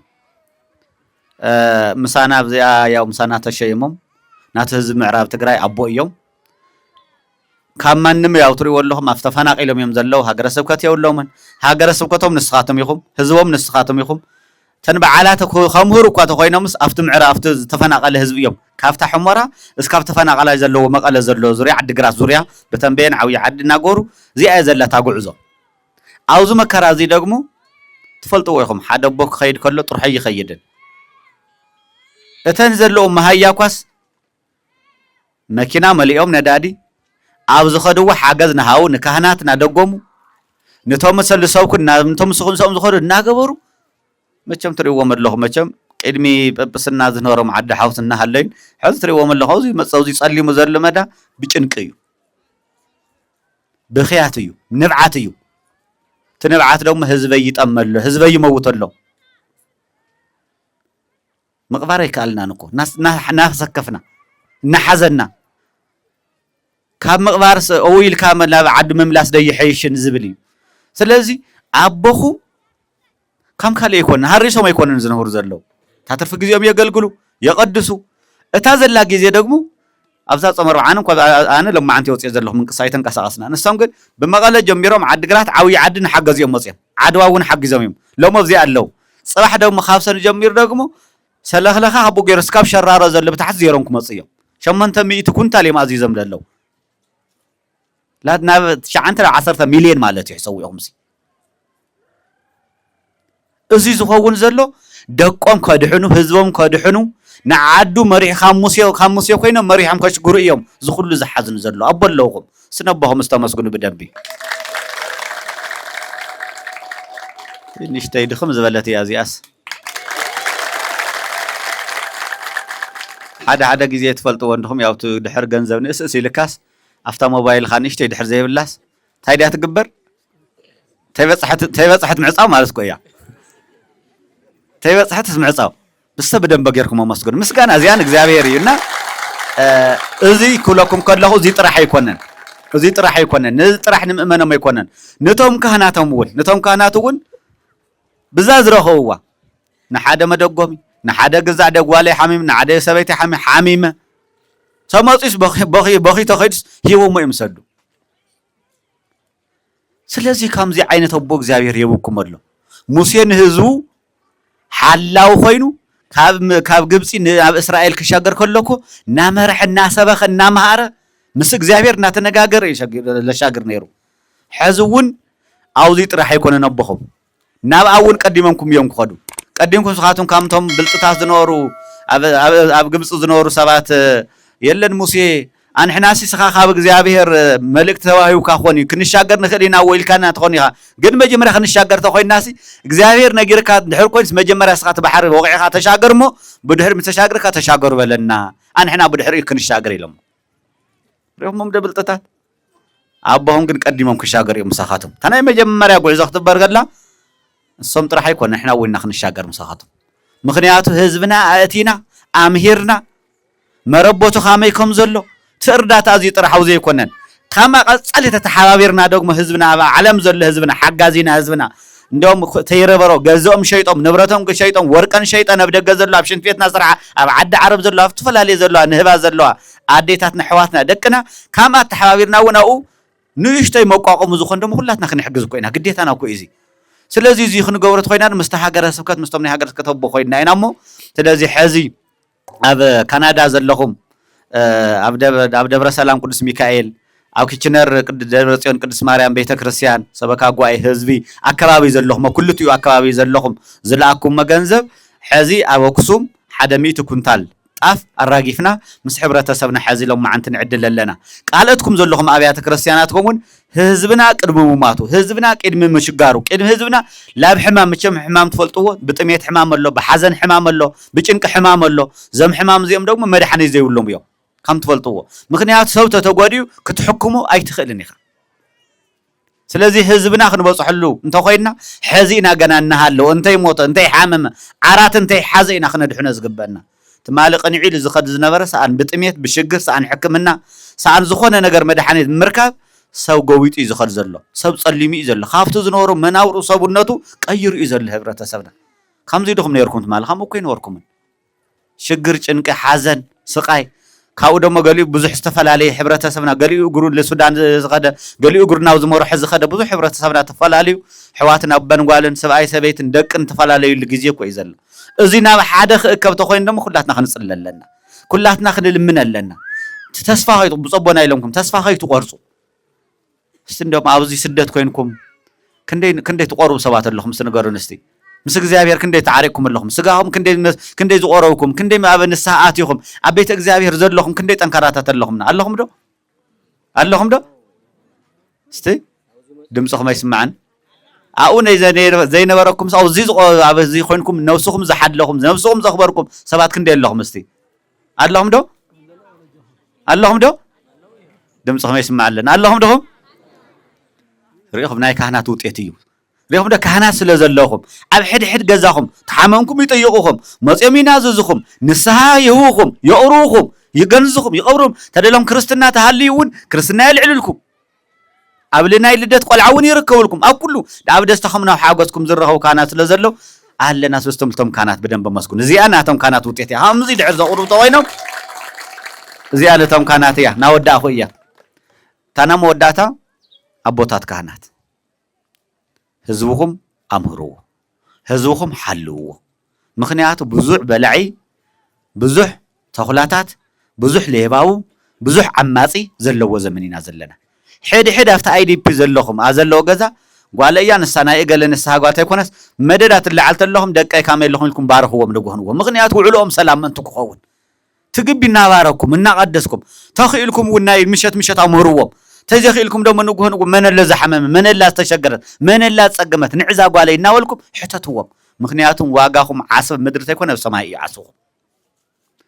ምሳና ብዚኣ ያው ምሳና ተሸይሞም ናቲ ህዝቢ ምዕራብ ትግራይ ኣቦ እዮም ካብ ማንም ያው ትሪእዎ ኣለኹም ኣብ ተፈናቂሎም እዮም ዘለው ሃገረ ስብከት የብሎምን ሃገረ ስብከቶም ንስኻቶም ኢኹም ህዝቦም ንስኻቶም ኢኹም ተን በዓላት ከምህሩ እኳ ተኮይኖምስ ኣብቲ ምዕራብ ኣብቲ ዝተፈናቀለ ህዝቢ እዮም ካብታ ሕሞራ እስካብ ተፈናቀላይ ዘለዎ መቐለ ዘሎ ዙርያ ዓዲግራት ዙርያ በተንቤን ዓብይ ዓዲ እናገሩ እዚኣ ዘለታ ጉዕዞ ኣውዚ መከራ እዚ ደግሞ ትፈልጥዎ ኢኹም ሓደ ቦ ክኸይድ ከሎ ጥርሑ ይኸይድን እተን ዘለዎም መሃያ ኳስ መኪና መሊኦም ነዳዲ ኣብ ዝኸድዎ ሓገዝ ንሃው ንካህናት እናደጎሙ ነቶም ሰልሰውኩን ነቶም ስኹን ሰም ዝኸዱ እናገበሩ መቸም ትሪእዎም ኣለኹም መቸም ቅድሚ ጵጵስና ዝነበሮም ዓዲ ሓውስና ሃለይን ሕዚ ትሪእዎም ኣለኹ እዚ መፀውዚ ጸሊሙ ዘሎ መዳ ብጭንቂ እዩ ብኽያት እዩ ንብዓት እዩ እቲ ንብዓት ደግሞ ህዝበይ ይጠመሎ ህዝበይ ይመውተሎ ምቕባር ኣይከኣልናን እኮ ናሰከፍና እናሓዘና ካብ ምቕባር እውኢልካ ናብ ዓዲ ምምላስ ደይሐይሽን ዝብል እዩ ስለዚ ኣቦኹም ከም ካልእ ኣይኮነን ሃሪሶም ኣይኮነን ዝነብሩ ዘለው ታተርፊ ግዚኦም የገልግሉ የቀድሱ እታ ዘላ ጊዜ ደግሞ أبزا صمر عانم أنا لما عنتي وصي زلهم من قصايتن قصاصنا نسام قد بمقالة جميرهم عدقرات عوي عدن حق زيهم مصيم عدواون حق زيهم لو ما بزي الله صراحة دو مخافسن جمير رقمو سلخلخا هبو غير سكاب شرارة زل بتحت زيرونكم مصيم شمان تمي تكون تالي ما عزيزم لله لا ناب شعنتر 10 مليون مالتي يسويهم سي ازي زخون زلو دقوم كدحنو حزبهم كدحنو نعدو مريح خاموسيو كاينه مريحم كشغور ايوم زخلو زحزن زلو ابلوهم سنبهم استمسغنو بدنبي نشتي دخم زبلتي ازياس حدا غزي تفلطو وندهم ياو دحر ገንዘብ ንእስ ይልካስ አፍታ ሞባይል ኻንሽተ ድሕር ዘይብላስ ታይዳ ትግበር ተይበጽሐት ምዕጻው ማለት ቆያ ተይበጽሐት ምዕጻው بس بدن بغيركم مسغن مسغان ازيان እግዚአብሔር ይና እዚ ኩለኩም ከለኹ እዚ ጥራሕ ይኮነን እዚ ጥራሕ ይኮነን ነዚ ጥራሕ ንምእመኖም ይኮነን ነቶም ካህናት እውን ብዛ ዝረኸውዋ ንሓደ መደጎሚ ንሓደ ግዛዕ ደጓላይ ሓሚም ንሓደ ሰበይቲ ሓሚመ ሰማጺስ በኺ ተኸድስ ሂወሞ ይምሰዱ ስለዚህ ከምዚ ዓይነት አቦ እግዚአብሔር የውኩም ኣሎ ሙሴ ንህዝቡ ሓላው ኮይኑ ካብ ግብጽ ናብ እስራኤል ክሻገር ከለኮ ናመርሕ እናሰበኸ እናመሃረ ምስ እግዚአብሔር እናተነጋገረ ለሻገር ነይሩ ሕዝውን አውዚ ጥራሕ አይኮነን አቦኹም ናብ አውን ቀዲመንኩም እዮም ክኸዱ ቀዲምኩም ስኻቱም ካምቶም ብልጥታት ዝነበሩ ኣብ ግብጽ ዝነበሩ ሰባት የለን ሙሴ አንሕናሲ ስኻ ካብ እግዚአብሔር መልእክት ተዋሂውካ ኾኒ ክንሻገር ንኽእልና ወይልካና ትኾኒኻ ግን መጀመርያ ክንሻገር ተኾይናሲ እግዚአብሔር ነጊርካ ድሕር ኮይንስ መጀመርያ ስኻ ተባሕር ወቂዕኻ ተሻገርሞ ብድሕር ምተሻገርካ ተሻገሩ በለና አንሕና ብድሕር ክንሻገር ኢሎም ረሞም ደብልጥታት አቦም ግን ቀዲሞም ክሻገር እዮም ስኻቱም ታናይ መጀመርያ ጉዕዞ ክትበር ገላ እሶም ጥራሕ አይኮን ንሕና ወይና ክንሻገር ስኻቱም ምክንያቱ ህዝብና አእቲና አምሂርና መረቦቱ ኻመይ ከም ዘሎ ትርዳታ እዚ ጥራሓው ዘይኮነን ካማ ቀጻሊ ተተሓባቢርና ደግሞ ህዝብና ዓለም ዘሎ ህዝብና ሓጋዚና ህዝብና እንደውም ተይረበሮ ገዘኦም ሸይጦም ንብረቶም ሸይጦም ወርቀን ሸይጠን ኣብ ደገ ዘሎ ኣብ ሽንት ቤትና ስርዓ ኣብ ዓዲ ዓረብ ዘሎ ኣብ ተፈላለየ ዘሎ ንህባ ዘሎ ኣዴታትና ሕዋትና ደቅና ካማ ተሓባቢርና ወናኡ ንእሽተይ መቋቋሙ ዝኾን ደግሞ ሁላትና ክንሕግዝ ኮይና ግዴታና እኮ እዚ ስለዚህ እዚ ክንገብረት ኮይና ምስ ሃገረ ስብከት ምስቶም ናይ ሃገረ ስብከት ኣቦ ኮይና ኢና እሞ ስለዚ ሕዚ ኣብ ካናዳ ዘለኹም ኣብ ደብረ ሰላም ቅዱስ ሚካኤል ኣብ ኪችነር ደብረ ጽዮን ቅዱስ ማርያም ቤተ ክርስቲያን ሰበካ ጓይ ህዝቢ አካባቢ ዘለኹም ኩልትዩ አካባቢ ዘለኹም ዝላአኩም መገንዘብ ሕዚ ኣብ አክሱም 100 ኩንታል ጣፍ አራጊፍና ምስ ሕብረተሰብና ሕዚ ሎም ማዓንቲ ንዕድል ኣለና ቃልአትኩም ዘለኹም ኣብያተ ክርስቲያናትኩም ህዝብና ቅድሚ ሙማቱ ህዝብና ቅድሚ ምሽጋሩ ቅድሚ ህዝብና ላብ ሕማም ምቸም ሕማም ትፈልጥዎ ብጥሜት ሕማም ኣሎ ብሓዘን ሕማም ኣሎ ብጭንቂ ሕማም ኣሎ ዘም ሕማም እዚኦም ደግሞ መድሓኒት ዘይብሎም እዮም ከም ትፈልጥዎ ምክንያቱ ሰብ ተተጓዲዩ ክትሕክሙ ኣይትኽእልን ኢኻ ስለዚህ ህዝብና ክንበጽሕሉ እንተኾይና ሕዚና ገና እናሃሎ እንተይ ሞተ እንተይ ሓመመ ዓራት እንተይ ሓዘይና ክነድሕነ ዝግበአና ትማሊ ቀኒዒሉ ዝኸድ ዝነበረ ሰኣን ብጥሜት ብሽግር ሰኣን ሕክምና ሰኣን ዝኾነ ነገር መድሓኒት ምርካብ ሰብ ጎዊጡ ዝኸድ ዘሎ ሰብ ጸሊሙ ዘሎ ካብቱ ዝነበሩ መናውሩ ሰቡነቱ ቀይሩ ዘሎ ሕብረተሰብና ከምዚ ድኹም ነርኩም ትማሊ ከም እኮ ይነበርኩም ሽግር ጭንቂ ሓዘን ስቃይ ካው ደሞ ገሊኡ ብዙሕ ዝተፈላለየ ሕብረተሰብና ገሊኡ እግሩ ለሱዳን ዝኸደ ገሊኡ እግሩ ናብ ዝመርሕ ዝኸደ ብዙሕ ሕብረተሰብና ተፈላለዩ ሕዋትና በንጓልን ሰብኣይ ሰበይትን ደቅን ተፈላለዩ ግዜ እኮ እዩ ዘሎ እዚ ናብ ሓደ ክእከብ ተኾይኑ ደሞ ኩላትና ክንጽል ኣለና ኩላትና ክንልምን ኣለና ተስፋ ኸይቱ ብጸቦና ኢሎምኩም ተስፋ ኸይቱ ቆርጹ እስቲ እንደውም ኣብዚ ስደት ኮይንኩም ክንደይ ትቆርቡ ሰባት ኣለኹም ስንገሩን እስቲ ምስ እግዚአብሔር ክንደይ ተዓሪቅኩም ኣለኹም ስጋኹም ክንደይ ዝቆረብኩም ክንደይ ኣብ ንስሓ ኣትይኹም ኣብ ቤተ እግዚአብሔር ዘለኹም ክንደይ ጠንካራታት ኣለኹም ዶ እስቲ ድምፅኹም ኣይስማዕን ኣብኡ ዘይነበረኩም ኣብዚ ኮይንኩም ነብስኹም ዝሓድለኹም ነብስኹም ዘኽበርኩም ሰባት ክንደይ ኣለኹም እስቲ ኣለኹም ዶ ድምፅኹም ኣይስማዓለን ኣለኹም ዶኹም ርኢኹም ናይ ካህናት ውጤት እዩ ريهم ده كهنات سلزلهم أب حد جزاهم تحممكم يطيقوهم مصيمين عززهم نسها يهوهم يقروهم يجنزهم يقبرهم تدلهم كريستنا تهليون كريستنا يلعللكم أبلنا يلدت قال عوني يركولكم أب كله دعوة استخمنا وحاجزكم زرها كهنات سلزلوا أهل الناس وستمتم كهنات بدن بمسكون زي أنا تم كهنات وتيتي هم زيد عرض قرب طوينهم زيالتهم كانت يا نودع أخويا تنا مودعتا أبوتات كهنات هزوهم أمهرو هزوهم حلو مخنياتو بزح بلعي بزح تخلاتات بزح ليباو بزح عماصي زلوا زمنينا زلنا حد أفتا أي دي بي زلوهم أزلوا جزا قال إيان السنة إيجال النسها قالت يكونس مدرات اللي علت لهم دقة كامل لهم لكم بارك هو منجوهن هو مغنيات وعلوم سلام من تكخون تجيب نواركم من نقدسكم تخيلكم والناي مشت أمروهم تزخيلكم دو منجوهن من اللي زحمة من اللي استشجرت من اللي تسجمت نعزا قال يناولكم حتى توهم مغنياتهم واقعهم عصب مدرسة يكون السماء عصوهم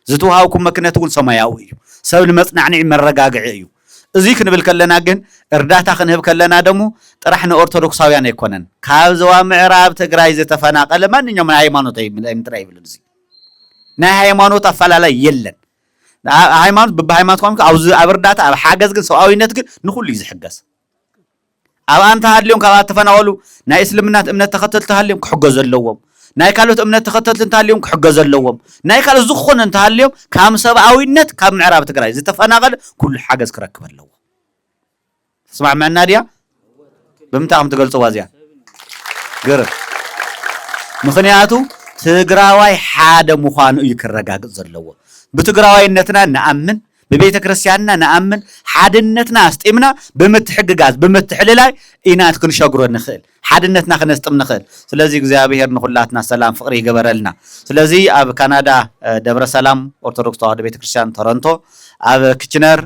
زتوهاوكم مكنتون سماياوي سبب المصنعني من رجاجعيو እዚህ ክንብል ከለና ግን እርዳታ ክንህብ ከለና ደሞ ጥራሕና ኦርቶዶክሳውያን አይኮነን ካብ ዘዋ ምዕራብ ትግራይ ዝተፈናቀለ ማንኛውም ሃይማኖት አይምጥራይ ይብል እዚ ናይ ሃይማኖት አፈላላይ የለን ሃይማኖት በሃይማኖት ቆም አውዝ አብርዳታ አብ ሓገዝ ግን ሰውአዊነት ግን ንኹሉ ይዝሕገስ አብ አንተ ሃልዮም ካብ ተፈናቀሉ ናይ እስልምናት እምነት ተኸተልቲ ሃልዮም ክሕገዝ ኣለዎም ናይ ካልኦት እምነት ተኸተልቲ እንታልዮም ክሕገዝ ኣለዎም ናይ ካልኦት ዝኾነ እንታልዮም ካብ ሰብአዊነት ካብ ምዕራብ ትግራይ ዝተፈናቀለ ኩሉ ሓገዝ ክረክብ ኣለዎ اسمع معنا ديا بمتاعهم تقلصوا وازيا قرب مخنياتو تقراواي حادة مخانو يكرقاق زلوه بتقراواي النتنا نأمن ببيت كريستياننا نأمن حادنتنا استئمنا بمتحققات بمتحللاي إينات كن شاقروا النخيل حادنتنا خنستم نخيل سلازي እግዚአብሔር نخلاتنا سلام فقري قبرلنا سلازي أب كندا دبر سلام أرثوذكس ተዋህዶ ቤተ ክርስቲያን ቶሮንቶ أب كيتشنر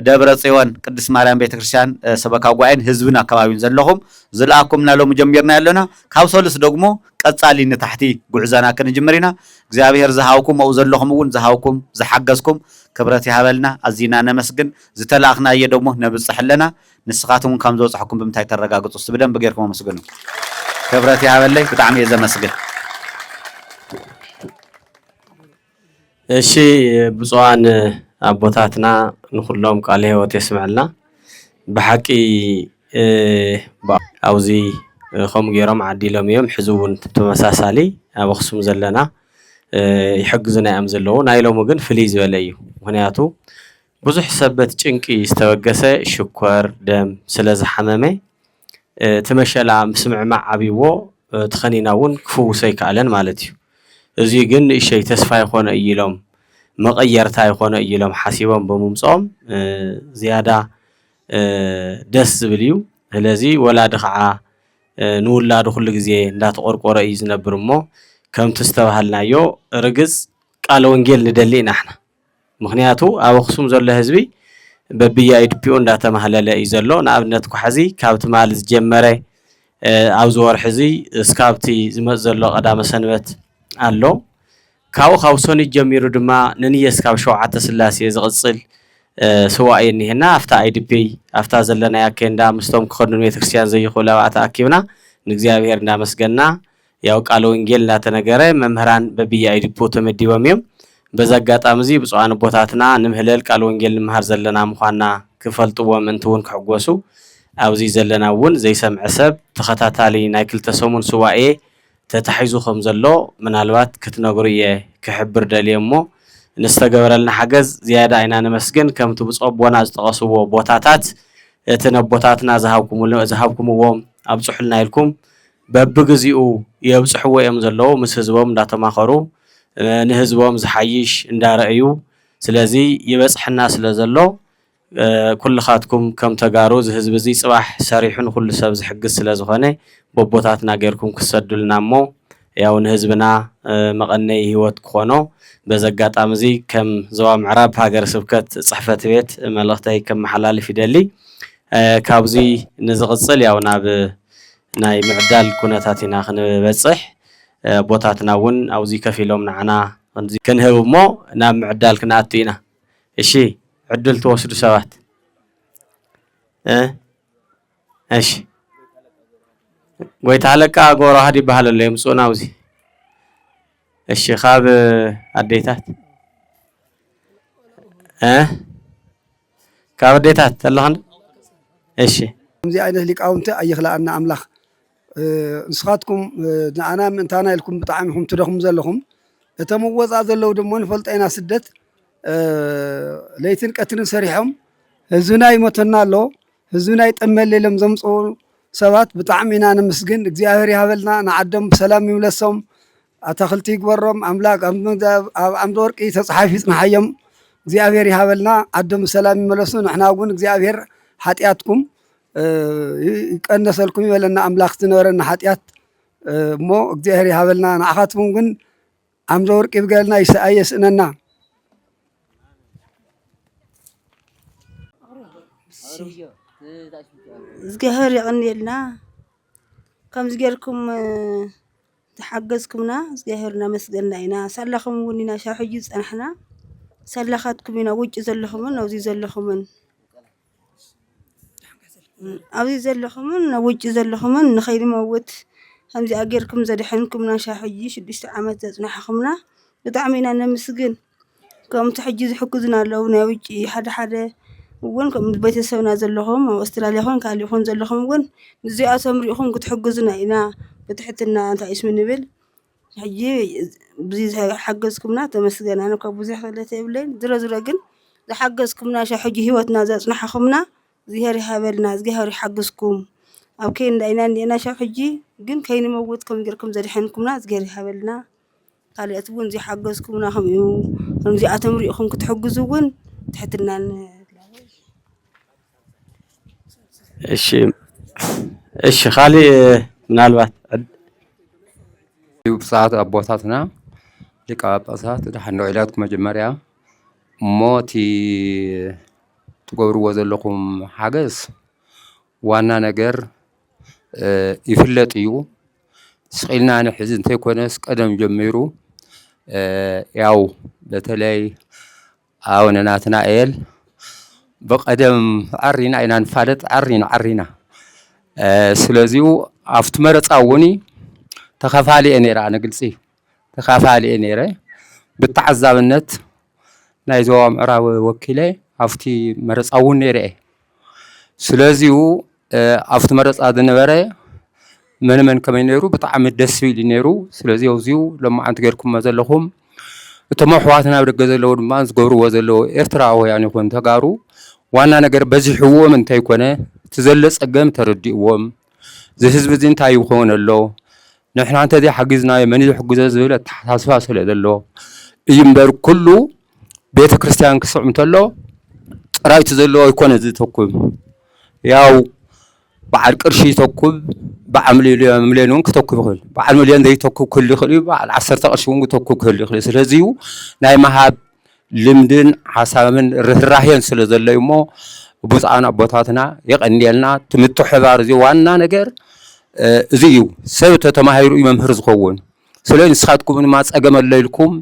ደብረ ጽዮን ቅድስት ማርያም ቤተክርስቲያን ሰበካ ጉባኤን ህዝብን አካባቢን ዘለኹም ዝላአኩም ናሎም ጀምርና ያለና ካብ ሰልስ ደግሞ ቀጻሊን ታሕቲ ጉዕዛና ከንጀምሪና እግዚአብሔር ዝሃውኩም او ዘለኹም እውን ዝሃውኩም ዝሓገዝኩም ክብረት ይሃበልና አዚና ነመስግን ዝተላኽና ደግሞ ነብጽሕለና ንስኻቱም ከም ዘውጽሕኩም ብምታይ ተረጋግጡ ስብደም በገርኩም መስግኑ ክብረት ይሃበለይ በጣም የዘመስግን እሺ ብፁዓን አቦታትና ንኹሎም ቃል ህይወት ይስማዕልና በሐቂ አውዚ ከም ገይሮም ዓዲሎም እዮም ሕዝውን ተመሳሳሊ ኣብ ኣኽሱም ዘለና ይሕግዙና እዮም ዘለዉ ናይሎም ግን ፍልይ ዝበለ እዩ ምክንያቱ ብዙሕ ሰበት ጭንቂ ዝተወገሰ ሽኮር ደም ስለ ዝሓመመ ትመሸላ ምስምዕማዕ ዓቢዎ ትኸኒና እውን ክፍውሶ ይከኣለን ማለት እዩ እዚ ግን እሸይ ተስፋ ይኾነ ኢሎም መቀየርታ ይኾነ ኢሎም ሓሲቦም በመምጾም ዝያዳ ደስ ዝብል እዩ ስለዚ ወላዲ ከዓ ንውላዱ ኩሉ ግዜ እንዳተቆርቆረ እዩ ዝነብር እሞ ከምቲ ዝተባሃልናዮ ርግጽ ቃለ ወንጌል ንደሊ ኢና ንሕና ምክንያቱ ኣብ ኣኽሱም ዘሎ ህዝቢ በብያ ኢድፒኦ እንዳተማህለለ እዩ ዘሎ ንኣብነት ኩሓዚ ካብቲ ማል ዝጀመረ ኣብ ዝወርሒ እዚ እስካብቲ ዝመጽ ዘሎ ቀዳመ ሰንበት ኣሎ ካብኡ ካብ ሶኒ ጀሚሩ ድማ ንንየስ ካብ ሸውዓተ ስላሴ ዝቕጽል ሰዋኢ እንሄና ኣፍታ አይዲፒ ኣፍታ ዘለና ያከንዳ ምስቶም ክኸድኑ ቤተክርስቲያን ዘይኽእሉ ኣባዕተ ኣኪብና ንእግዚአብሔር እንዳመስገና ያው ቃለ ወንጌል እንዳተነገረ መምህራን በብያ አይዲፒ ተመዲቦም እዮም በዛ አጋጣሚ እዚ ብፁዓን ቦታትና ንምህለል ቃለ ወንጌል ንምሃር ዘለና ምዃና ክፈልጥዎም እንትውን ክሕጎሱ ኣብዚ ዘለና እውን ዘይሰምዐ ሰብ ተኸታታሊ ናይ ክልተ ሰሙን ሰዋኤ ተታሒዙ ከም ዘሎ ምናልባት ክትነግሩ እየ ክሕብር ደልየሞ ንስተገበረልና ሓገዝ ዝያዳ ኢና ነመስግን ከምቲ ብጾቦና ዝጠቐስዎ ቦታታት እቲ ነቦታትና ዝሃብኩምዎም ኣብጽሑልና ኢልኩም በብግዚኡ የብጽሕዎ እዮም ዘለዉ ምስ ህዝቦም እንዳተማኸሩ ንህዝቦም ዝሓይሽ እንዳረአዩ ስለዚ ይበጽሕና ስለ ዘሎ ኩልኻትኩም ከም ተጋሩ ዝህዝብ እዚ ጽባሕ ሰሪሑን ኩሉ ሰብ ዝሕግዝ ስለ ዝኾነ ቦቦታትና ገይርኩም ክሰዱልና እሞ ያው ንህዝብና መቐነይ ህይወት ክኾኖ በዘጋጣሚ እዚ ከም ዞባ ምዕራብ ሃገረ ስብከት ጽሕፈት ቤት መልእኽተይ ከም መሓላልፍ ይደሊ ካብዚ ንዝቕጽል ያው ናብ ናይ ምዕዳል ኩነታት ኢና ክንበጽሕ ቦታትና እውን ኣብዚ ከፍ ኢሎም ንዓና ክንህብ እሞ ናብ ምዕዳል ክንኣቱ ኢና እሺ ዕድል ትወስዱ ሰባት እሺ ጎይታ አለቃ ጎሮ ሃዲ ይባሃል ኣሎ የምጽኡና ኣብዚ እሺ ካብ ኣዴታት ካብ ኣዴታት ኣለኸን እሺ ከምዚ ዓይነት ሊቃውንቲ ኣይኽላአና ኣምላኽ ንስኻትኩም ንኣና ምእንታና ኢልኩም ብጣዕሚ ኢኹም ትደኽሙ ዘለኹም እቶም ወፃእ ዘለዉ ደሞ ንፈልጦ ኢና ስደት ለይትን ቀትርን ሰሪሖም ህዝብና ይሞተና ኣሎ ህዝብና ይጠመለሎም ዘምጽኡ ሰባት ብጣዕሚ ኢና ነመስግን እግዚአብሔር ይሃበልና ንዓዶም ሰላም ይምለሶም አታኽልቲ ይግበሮም አምላክ ኣብ ዓምደ ወርቂ ተጻሒፉ ይጽንሐዮም እግዚአብሔር ይሃበልና ዓዶም ሰላም ይመለሱ ንሕና እውን እግዚአብሔር ኃጢአትኩም ይቀነሰልኩም ይበለና አምላክ ዝነበረና ኃጢአት እሞ እግዚአብሔር ይሃበልና ንዓኻትኩም ግን ዓምደ ወርቂ ይብገልና ይስአየስእነና እግዚአብሔር ይቀንየልና ከም ዝገርኩም ተሓገዝኩምና እግዚአብሔርና መስገንና ኢና ሰላኹም እውን ኢና ሻብ ሕጂ ፀናሕና ሰላኻትኩም ኢና ውጭ ዘለኹምን ኣብዚ ዘለኹምን ውጭ ዘለኹምን ንኸይድመውት ከምዚ ኣጌርኩም ዘድሐንኩምና ሻብ ሕጂ 6 ዓመት ዘፅናሕኹምና ብጣዕሚ ኢና ነመስግን ከምቲ ሕጂ ዝሕግዙና ኣለዉ ናይ ውጭ ሓደ እውን ከም ቤተሰብና ዘለኹም ኣብ ኣስትራልያ ኾን ካልእ ኾን ዘለኹም እውን ንዚኣቶም ሪኢኹም ክትሕግዙና ኢና ብትሕትና እንታይ እስሚ ንብል ሕጂ ብዚ ዝሓገዝኩምና ተመስገን ኣነ ካብ ብዙሕ ክእለት የብለይን ዝረዝረ ግን ዝሓገዝኩምና ሻብ ሕጂ ሂወትና ዘፅናሕኹምና እግዚአብሔር ይሃበልና እግዚአብሔር ይሓግዝኩም ኣብ ከይንዳ ኢና እኒአና ሻብ ሕጂ ግን ከይንመውት ከም ጌርኩም ዘድሐንኩምና እግዚአብሔር ይሃበልና ካልኦት እውን ዝሓገዝኩምና ከምኡ ከምዚኣቶም ሪኢኹም ክትሕግዙ እውን ትሕትና እሺ ካሊእ ምናልባት ብዛት ኣቦታትና ሊቀ ጳጳሳት ድሓን ኢላትኩም መጀመርያ ሞቲ ትገብርዎ ዘለኹም ሓገዝ ዋና ነገር ይፍለጥ እዩ ስቂልና ንሕዚ እንተይኮነስ ቀደም ጀሚሩ ያው በተለይ ኣቡነ ናትናኤል በቀደም ዓሪና ኢና ንፋለጥ ዓሪና ስለዚሁ ኣብቲ መረፃ እውን ተኸፋሊአ ነይረ ኣነ ግልፂ ተኸፋሊአ ነይረ ብተዓዛብነት ናይ ዞባ ምዕራብ ወኪለ ኣብቲ መረፃ እውን ነይረ ስለዚሁ ኣብቲ መረፃ ዝነበረ መን ከመይ ነይሩ ብጣዕሚ ደስ ይብል ነይሩ ስለዚሁ ኣብዚሁ ሎማዓንቲ ጌርኩሞ ዘለኹም እቶም ኣሕዋትና ብደገ ዘለዉ ድማ ዝገብርዎ ዘለዉ ኤርትራውያን ይኹን ተጋሩ ዋና ነገር በዚሕዎም እንተይኮነ ትዘለ ፀገም ተረዲእዎም ዝህዝቢ እዚ እንታይ ይኸውን ኣሎ ንሕና እንተዘይ ሓጊዝናዮ መን ዝሕግዞ ዝብል ኣተሓሳስባ ስለ ዘሎ እዩ እምበር ኩሉ ቤተ ክርስቲያን ክስዕም እንተሎ ጥራይቲ ዘለዎ ኣይኮነ ዝተኩብ ያው በዓል ቅርሺ ይተኩብ በዓል ሚልዮን እውን ክተኩብ ይኽእል በዓል ሚልዮን ዘይተኩብ ክህሉ ይኽእል እዩ በዓል 10 ቅርሺ እውን ክተኩብ ክህሉ ይኽእል ስለዚሁ ናይ መሃብ ልምድን ሓሳብን ርህራሄን ስለ ዘለዎ እሞ ብፁዓን ኣቦታትና የቀኒየልና ትምትሕባር እዚ ዋና ነገር እዚ እዩ ሰብ ተተማሂሩ እዩ መምህር ዝኸውን ስለዚ ንስኻትኩም ድማ ፀገም ኣሎ ኢልኩም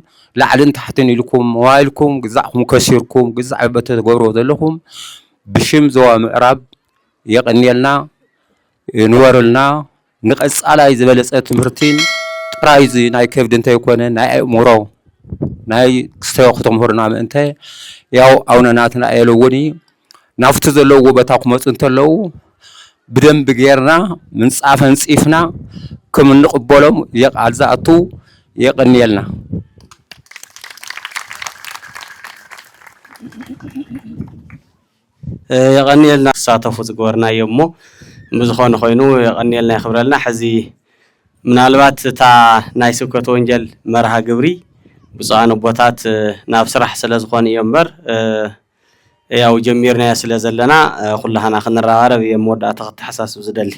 ላዕልን ታሕትን ኢልኩም ዋይልኩም ግዛዕኩም ከሲርኩም ግዛዕ በተገብርዎ ዘለኹም ብሽም ዞባ ምዕራብ የቀኒየልና ንወረልና ንቐፃላይ ዝበለፀ ትምህርቲን ጥራይ እዚ ናይ ከብዲ እንተይኮነ ናይ ኣእምሮ ናይ ክስተዮ ከተምህሩና ምእንተ ያው ኣቡነ ናትናኤል እውን ናፍቲ ዘለዎ ቦታ ክመፁ እንተለዉ ብደንብ ጌርና ምንፃፍ ኣንፂፍና ከም እንቕበሎም የቃል ዝኣቱ የቀኒየልና የቀኒየልና ክሳተፉ ዝገበርናዮ እሞ ብዝኾነ ኮይኑ የቀኒየልና ይኽብረልና ሕዚ ምናልባት እታ ናይ ስብከት ወንጀል መርሃ ግብሪ ብፁዓን ኣቦታት ናብ ስራሕ ስለ ዝኾነ እዩ እምበር ያው ጀሚርናዮ ስለ ዘለና ኩላህና ክንረባረብ እየ መወዳእታ ክትሓሳስብ ዝደሊ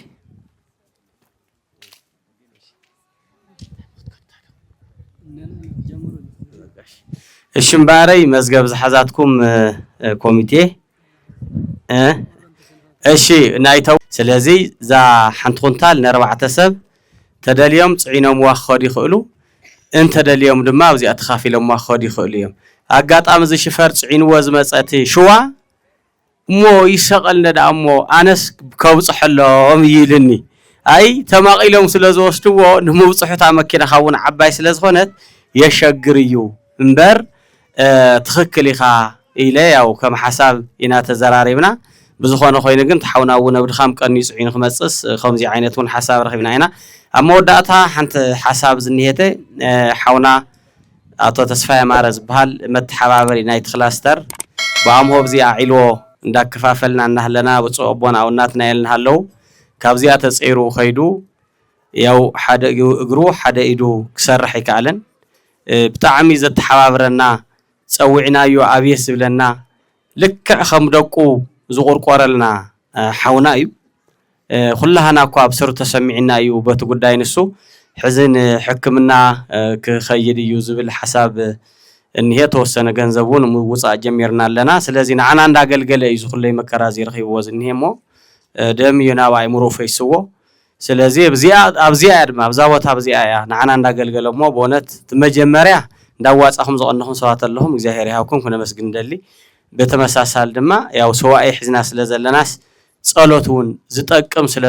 እሺ እምበረይ መዝገብ ዝሓዛትኩም ኮሚቴ እሺ ናይተው ስለዚ ዛ ሓንቲ ኩንታል ን4 ሰብ ተደልዮም ፅዒኖም ዋኸዱ ይኽእሉ እንተደልዮም ድማ ኣብዚኣ ተኻፊሎም ዋኸዱ ይኽእሉ እዮም ኣጋጣሚ ዝሽፈር ፅዒንዎ ዝመፀቲ ሽዋ እሞ ይሰቐል ነዳ እሞ ኣነስ ከብፅሐሎም ይልኒ ኣይ ተማቒሎም ስለ ዝወስድዎ ንምብፅሑታ መኪና ኻውን ዓባይ ስለ ዝኾነት የሸግር እዩ እምበር ትኽክል ኢኻ ኢለ ያው ከም ሓሳብ ኢና ተዘራሪብና بزخانه خوينا جنت حاونا ونبدخام كان يسعين خمسة خمسة عينتون حساب رخيبنا هنا أما وداتها حنت حساب زنيته حاونا አቶ ተስፋይ ማረዝ በሃል መተሐባበሪ ናይት ክላስተር በአምሆ በዚያ ዒልዎ እንዳከፋፈልና እናህለና በጾቦና አውናትና ያልናለው ካብዚያ ተጽይሩ ኸይዱ ያው ሓደ እግሩ ሓደ ኢዱ ክሰርሕ ይካለን ብጣዕሚ ዘተሐባብረና ጸውዕናዮ አብየስ ብለና ልክ ከም ደቁ ዝቆርቆረልና ሓውና እዩ ኩላሃና እኳ ብስሩ ተሰሚዕና እዩ በቲ ጉዳይ ንሱ ሕዝን ሕክምና ክኸይድ እዩ ዝብል ሐሳብ እንሄ ተወሰነ ገንዘቡን ውፃእ ጀሚርና ኣለና ስለዚ ንዓና እንዳገልገለ እዩ ዝኹለይ መከራ ዝረኺብዎ ዝንሄሞ ደም ይናባ አይምሮ ፈይስዎ ስለዚ ኣብዚያ ድማ ኣብዛ ቦታ ኣብዚያ ያ ንዓና እንዳገልገለሞ በእውነት መጀመርያ እንዳዋጻኹም ዝቀንኹም ሰባት ኣለኹም እግዚአብሔር ይሃብኩም ክነመስግን ደሊ በተመሳሳል ድማ ያው ሰዋይ ሒዝና ስለዘለናስ ጸሎቱን ዝጠቅም ስለ